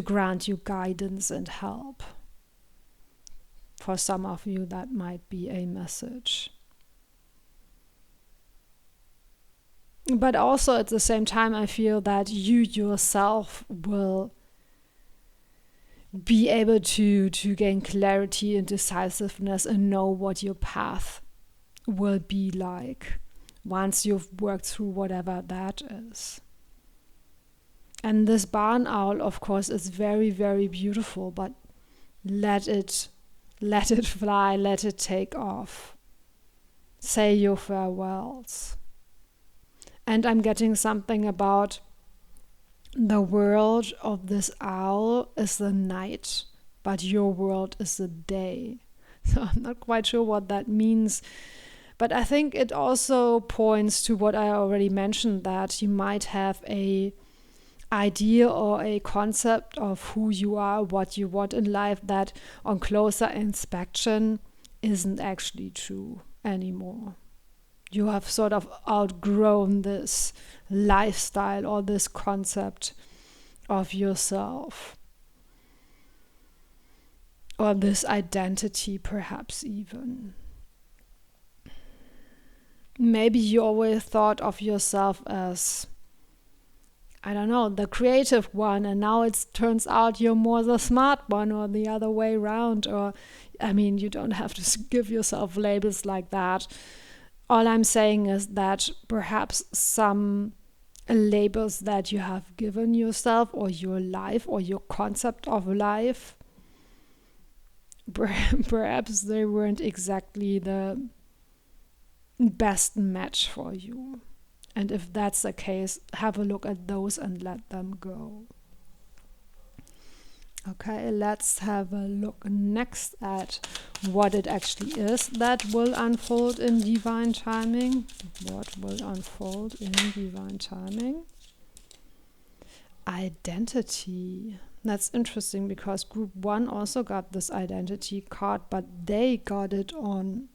grant you guidance and help. For some of you, that might be a message. But also at the same time, I feel that you yourself will be able to gain clarity and decisiveness and know what your path will be like once you've worked through whatever that is. And this barn owl, of course, is very, very beautiful, but let it fly, let it take off. Say your farewells. And I'm getting something about the world of this owl is the night, but your world is the day. So I'm not quite sure what that means, But I think it also points to what I already mentioned, that you might have a idea or a concept of who you are, what you want in life, that on closer inspection isn't actually true anymore. You have sort of outgrown this lifestyle or this concept of yourself, or this identity perhaps even. Maybe you always thought of yourself as, I don't know, the creative one, and now it turns out you're more the smart one, or the other way around. Or, I mean, you don't have to give yourself labels like that. All I'm saying is that perhaps some labels that you have given yourself, or your life, or your concept of life, perhaps they weren't exactly the best match for you. And if that's the case, have a look at those and let them go. Okay, let's have a look next at what it actually is that will unfold in divine timing. What will unfold in divine timing? Identity. That's interesting, because group 1 also got this identity card, but they got it on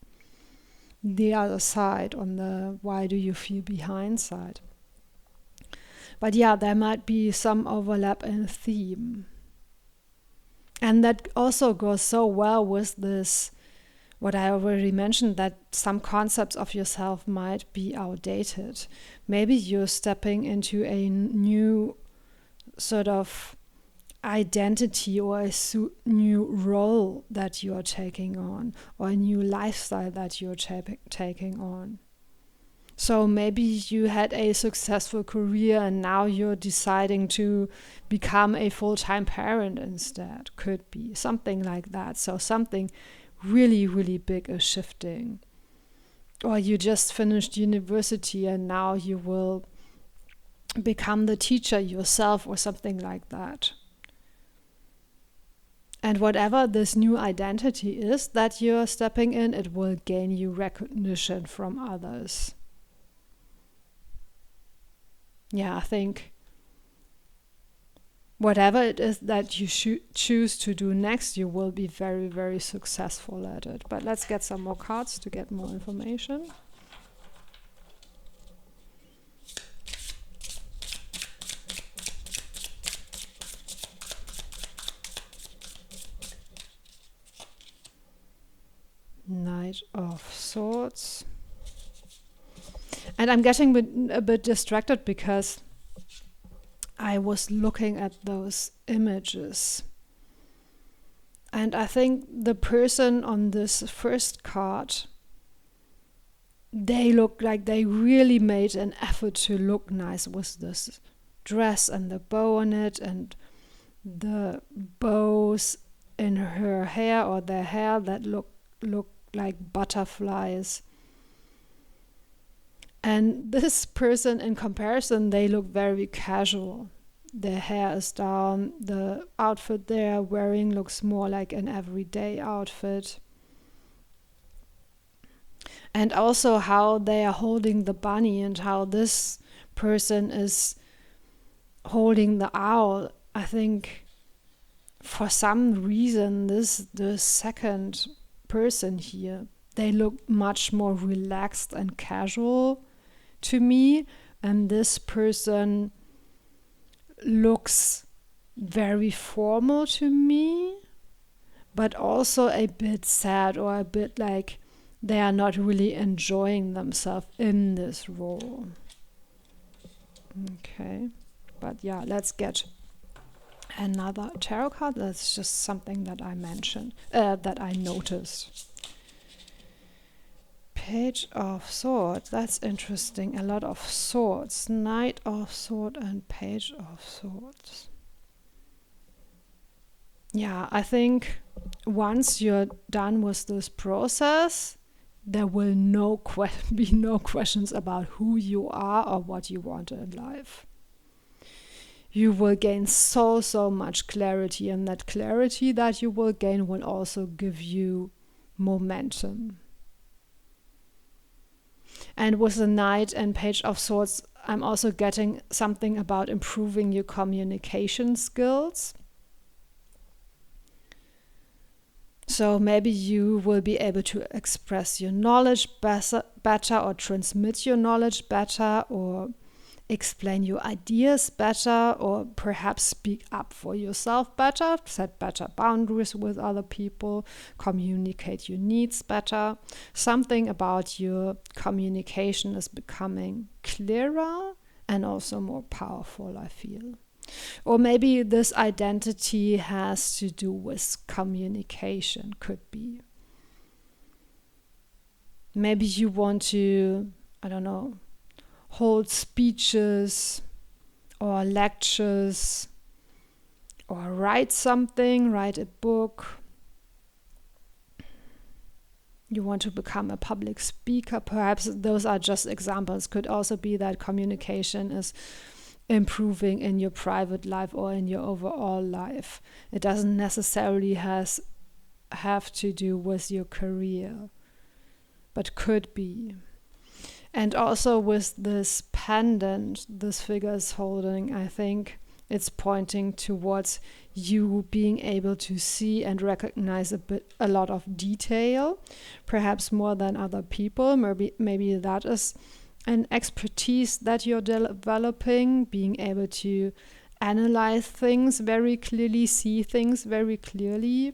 the other side, on the why do you feel behind side. But yeah, there might be some overlap in theme. And that also goes so well with this, what I already mentioned, that some concepts of yourself might be outdated. Maybe you're stepping into a new sort of identity, or a new role that you are taking on, or a new lifestyle that you're taking on. So maybe you had a successful career and now you're deciding to become a full-time parent instead. Could be something like that. So something really, really big is shifting. Or you just finished university and now you will become the teacher yourself, or something like that. And whatever this new identity is that you're stepping in, it will gain you recognition from others. Yeah, I think whatever it is that you choose to do next, you will be very, very successful at it. But let's get some more cards to get more information. Knight of Swords. And I'm getting a bit distracted because I was looking at those images. And I think the person on this first card, they look like they really made an effort to look nice with this dress and the bow on it, and the bows in her hair, or their hair, that look like butterflies. And this person, in comparison, they look very casual. Their hair is down. The outfit they're wearing looks more like an everyday outfit. And also how they are holding the bunny, and how this person is holding the owl. I think for some reason, the second person here, they look much more relaxed and casual to me, and this person looks very formal to me, but also a bit sad, or a bit like they are not really enjoying themselves in this role. Okay, but yeah, let's get another tarot card. That's just something that I mentioned, that I noticed. Page of Swords, that's interesting. A lot of swords. Knight of Swords and Page of Swords. Yeah, I think once you're done with this process, there will be no questions about who you are or what you want in life. You will gain so much clarity, and that clarity that you will gain will also give you momentum. And with the Knight and Page of Swords, I'm also getting something about improving your communication skills. So maybe you will be able to express your knowledge better, or transmit your knowledge better, or explain your ideas better, or perhaps speak up for yourself better, set better boundaries with other people, communicate your needs better. Something about your communication is becoming clearer and also more powerful, I feel. Or maybe this identity has to do with communication, could be. Maybe you want to, I don't know, hold speeches or lectures, or write something, write a book. You want to become a public speaker. Perhaps those are just examples. Could also be that communication is improving in your private life or in your overall life. It doesn't necessarily have to do with your career, but could be. And also with this pendant this figure is holding, I think it's pointing towards you being able to see and recognize a lot of detail, perhaps more than other people. Maybe that is an expertise that you're developing, being able to analyze things very clearly, see things very clearly,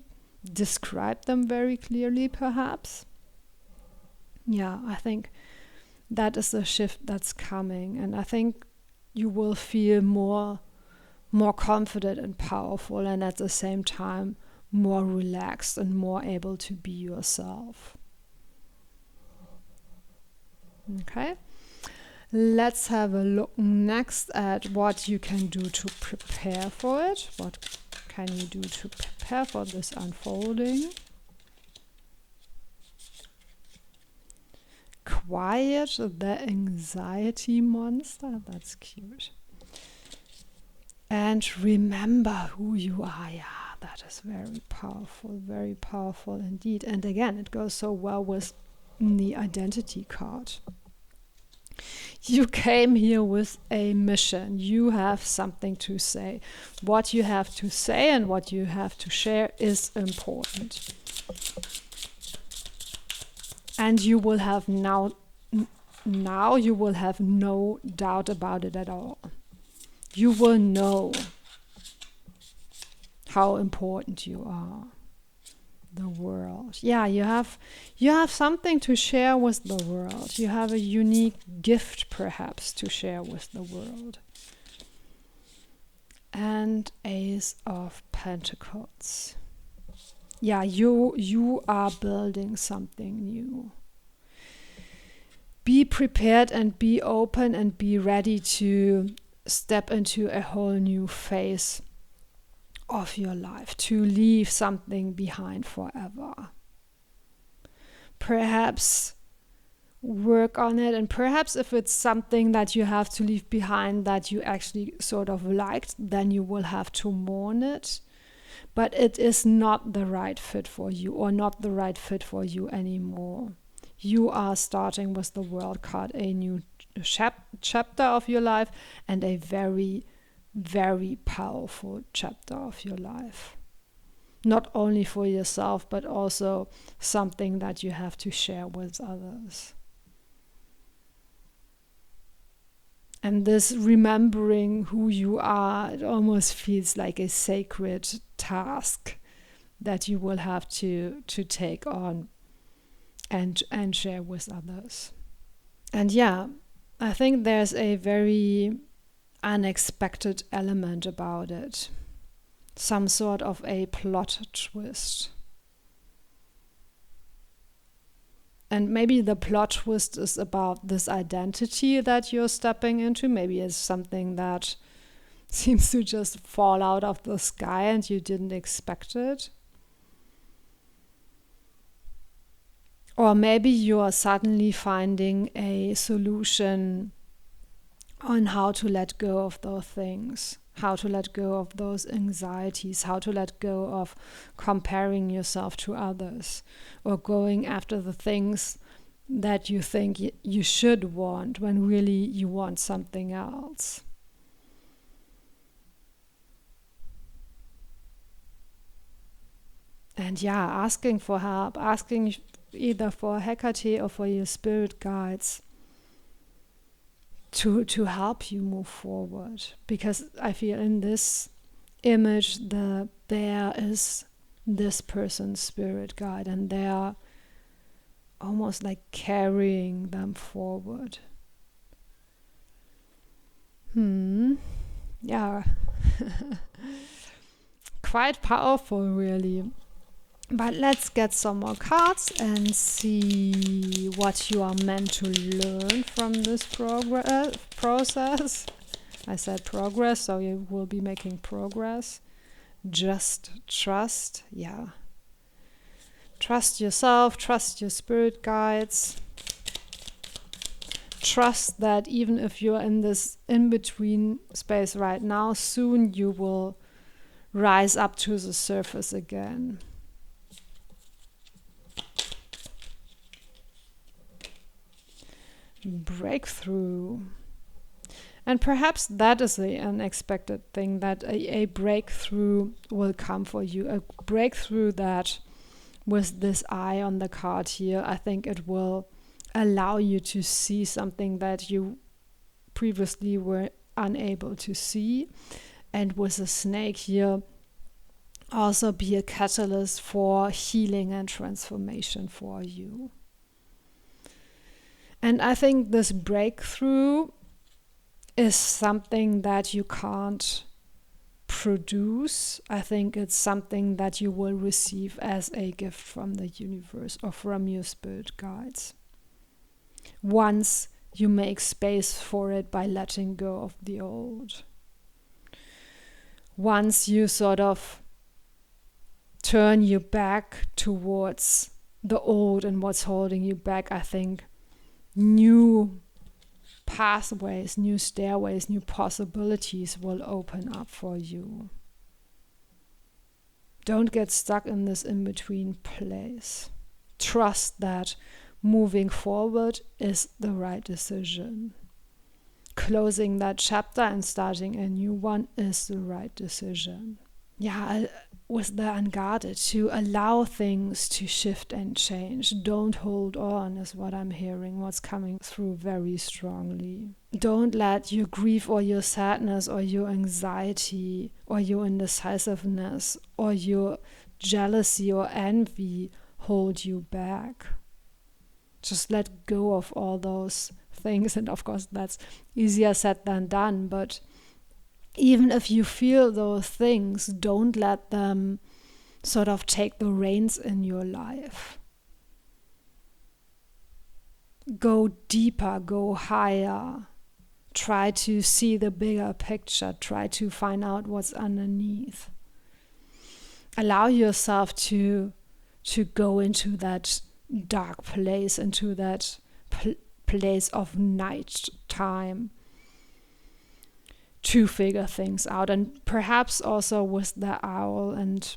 describe them very clearly, perhaps. Yeah, I think that is a shift that's coming, and I think you will feel more confident and powerful, and at the same time more relaxed and more able to be yourself. Okay, let's have a look next at what you can do to prepare for it. What can you do to prepare for this unfolding? Quiet the anxiety monster. That's cute. And remember who you are. Yeah, that is very powerful indeed. And again, it goes so well with the identity card. You came here with a mission. You have something to say. What you have to say and what you have to share is important. And you will have now you will have no doubt about it at all. You will know how important you are. The world. Yeah, you have something to share with the world. You have a unique gift perhaps to share with the world. And Ace of Pentacles. Yeah, you are building something new. Be prepared and be open and be ready to step into a whole new phase of your life, to leave something behind forever. Perhaps work on it, and perhaps if it's something that you have to leave behind that you actually sort of liked, then you will have to mourn it. But it is not the right fit for you, or not the right fit for you anymore. You are starting with the World card, a new chapter of your life, and a very, very powerful chapter of your life. Not only for yourself, but also something that you have to share with others. And this remembering who you are, it almost feels like a sacred task that you will have to take on and share with others. And yeah, I think there's a very unexpected element about it. Some sort of a plot twist. And maybe the plot twist is about this identity that you're stepping into. Maybe it's something that seems to just fall out of the sky and you didn't expect it. Or maybe you are suddenly finding a solution on how to let go of those things, how to let go of those anxieties, how to let go of comparing yourself to others, or going after the things that you think you should want when really you want something else. And yeah, asking for help, asking either for Hecate or for your spirit guides to help you move forward. Because I feel in this image, the bear is this person's spirit guide, and they are almost like carrying them forward. Yeah. Quite powerful, really. But let's get some more cards and see what you are meant to learn from this process. I said progress, so you will be making progress. Just trust, yeah. Trust yourself, trust your spirit guides. Trust that even if you're in this in-between space right now, soon you will rise up to the surface again. Breakthrough. And perhaps that is the unexpected thing, that a breakthrough will come for you. A breakthrough that, with this eye on the card here, I think it will allow you to see something that you previously were unable to see. And with the snake here, also be a catalyst for healing and transformation for you. And I think this breakthrough is something that you can't produce. I think it's something that you will receive as a gift from the universe or from your spirit guides. Once you make space for it by letting go of the old. Once you sort of turn your back towards the old and what's holding you back, I think new pathways, new stairways, new possibilities will open up for you. Don't get stuck in this in-between place. Trust that moving forward is the right decision. Closing that chapter and starting a new one is the right decision. Yeah, with the Unguarded, to allow things to shift and change. Don't hold on is what I'm hearing, what's coming through very strongly. Don't let your grief or your sadness or your anxiety or your indecisiveness or your jealousy or envy hold you back. Just let go of all those things. And of course, that's easier said than done, but even if you feel those things, don't let them sort of take the reins in your life. Go deeper, go higher. Try to see the bigger picture. Try to find out what's underneath. Allow yourself to go into that dark place, into that place of night time, to figure things out. And perhaps also with the owl and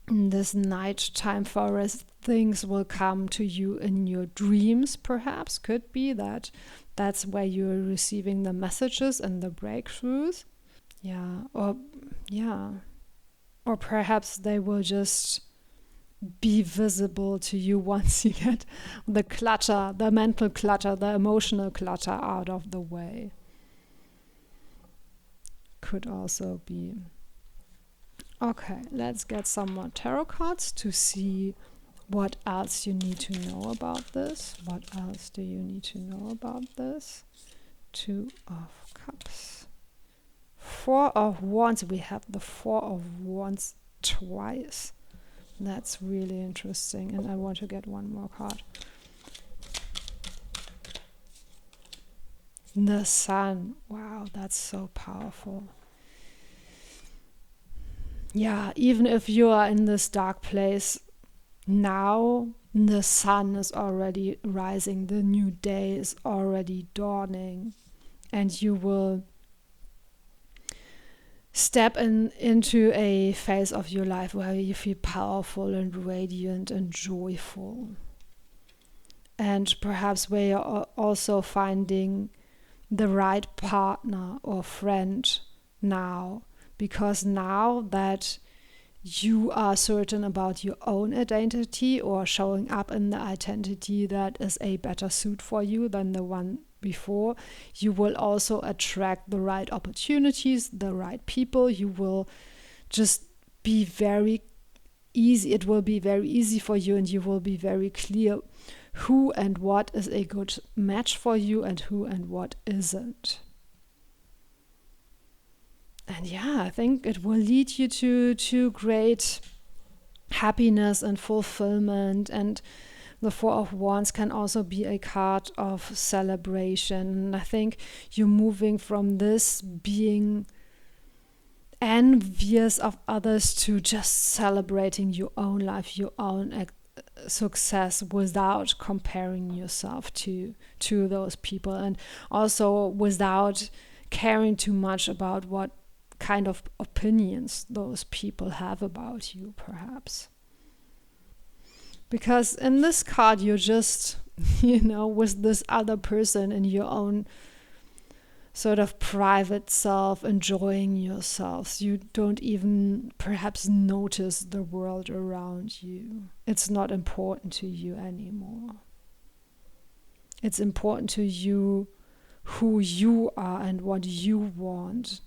in this nighttime forest, things will come to you in your dreams. Perhaps could be that that's where you're receiving the messages and the breakthroughs. Or perhaps they will just be visible to you once you get the clutter, the mental clutter, the emotional clutter out of the way. Could also be. Okay, let's get some more tarot cards to see what else you need to know about this. What else do you need to know about this? 2 of Cups. 4 of Wands. We have the 4 of Wands twice. That's really interesting. And I want to get one more card. The Sun. Wow, that's so powerful. Yeah, even if you are in this dark place now, the sun is already rising. The new day is already dawning. And you will step into a phase of your life where you feel powerful and radiant and joyful. and perhaps where you're also finding the right partner or friend now, because now that you are certain about your own identity or showing up in the identity that is a better suit for you than the one before, you will also attract the right opportunities, the right people. You will just be very easy. It will be very easy for you, and you will be very clear who and what is a good match for you and who and what isn't. And yeah, I think it will lead you to great happiness and fulfillment. And the Four of Wands can also be a card of celebration. And I think you're moving from this being envious of others to just celebrating your own life, your own success, without comparing yourself to those people, and also without caring too much about what kind of opinions those people have about you, perhaps. Because in this card, you're just, with this other person in your own sort of private self, enjoying yourselves. You don't even perhaps notice the world around you. It's not important to you anymore. It's important to you who you are and what you want,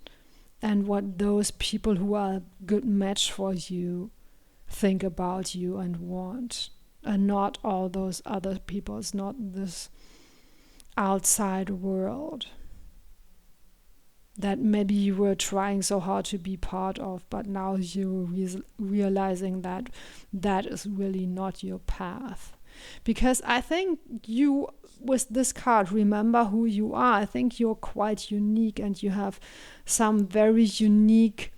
and what those people who are a good match for you think about you and want, and not all those other people. It's not this outside world that maybe you were trying so hard to be part of, but now you're realizing that that is really not your path. Because I think you, with this card, remember who you are. I think you're quite unique, and you have some very unique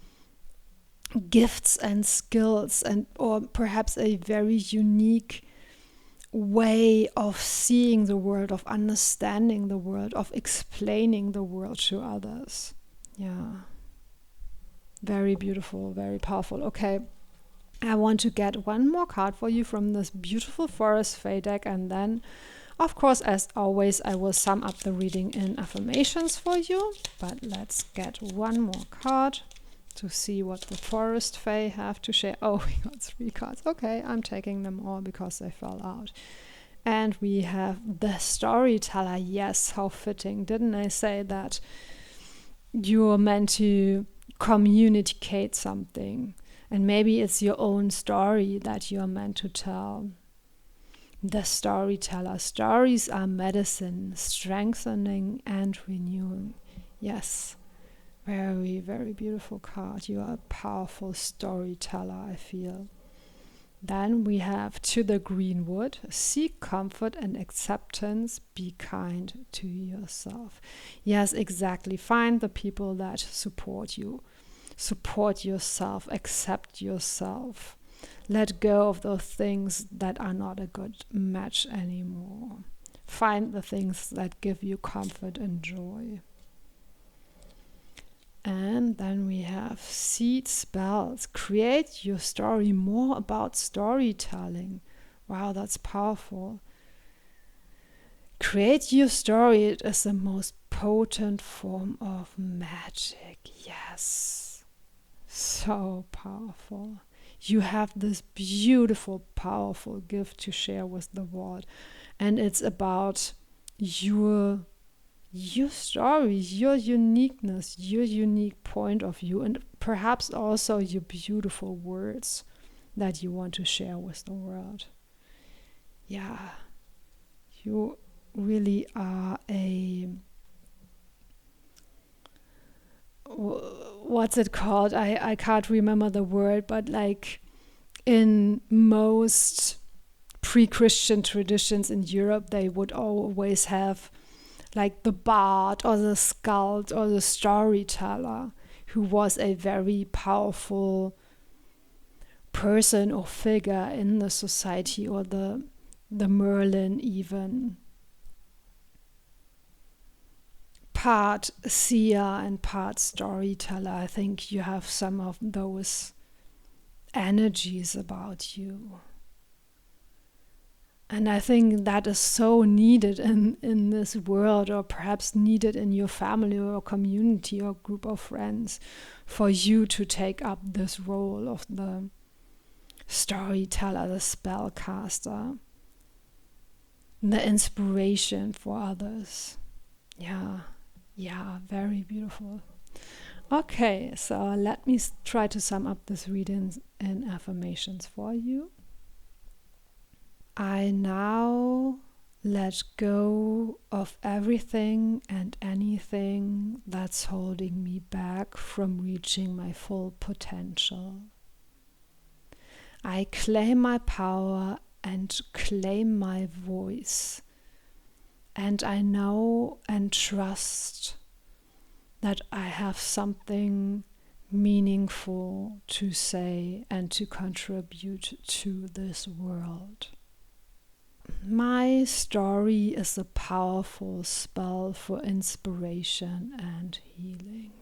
gifts and skills, and or perhaps a very unique way of seeing the world, of understanding the world, of explaining the world to others. Yeah. Very beautiful, very powerful. Okay. I want to get one more card for you from this beautiful Forest Fae deck, and then, of course, as always, I will sum up the reading in affirmations for you. But let's get one more card to see what the Forest Fae have to share. Oh, we got 3 cards. Okay, I'm taking them all because they fell out. And we have the Storyteller. Yes, how fitting. Didn't I say that you're meant to communicate something? And maybe it's your own story that you're meant to tell. The Storyteller. Stories are medicine, strengthening and renewing. Yes, very, very beautiful card. You are a powerful storyteller, I feel. Then we have To the Greenwood. Seek comfort and acceptance. Be kind to yourself. Yes, exactly. Find the people that support you. Support yourself, accept yourself. Let go of those things that are not a good match anymore. Find the things that give you comfort and joy. And then we have Seed Spells. Create your story. More about storytelling. Wow, that's powerful. Create your story. It is the most potent form of magic. Yes. So powerful. You have this beautiful, powerful gift to share with the world. And it's about your story, your uniqueness, your unique point of view, and perhaps also your beautiful words that you want to share with the world. Yeah, you really are what's it called? I can't remember the word, but like in most pre-Christian traditions in Europe, they would always have like the bard or the skald or the storyteller, who was a very powerful person or figure in the society, or the Merlin even. Part seer and part storyteller. I think you have some of those energies about you. And I think that is so needed in this world, or perhaps needed in your family or community or group of friends, for you to take up this role of the storyteller, the spellcaster, the inspiration for others. Yeah, very beautiful. Okay, so let me try to sum up this reading in affirmations for you. I now let go of everything and anything that's holding me back from reaching my full potential. I claim my power and claim my voice. And I know and trust that I have something meaningful to say and to contribute to this world. My story is a powerful spell for inspiration and healing.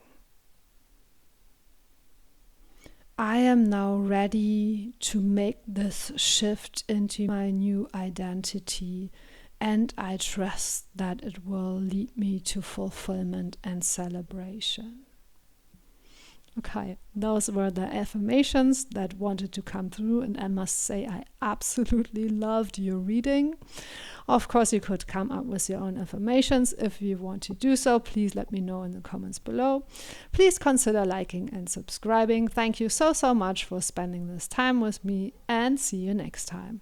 I am now ready to make this shift into my new identity, and I trust that it will lead me to fulfillment and celebration. Okay, those were the affirmations that wanted to come through, and I must say I absolutely loved your reading. Of course, you could come up with your own affirmations. If you want to do so, please let me know in the comments below. Please consider liking and subscribing. Thank you so much for spending this time with me, and see you next time.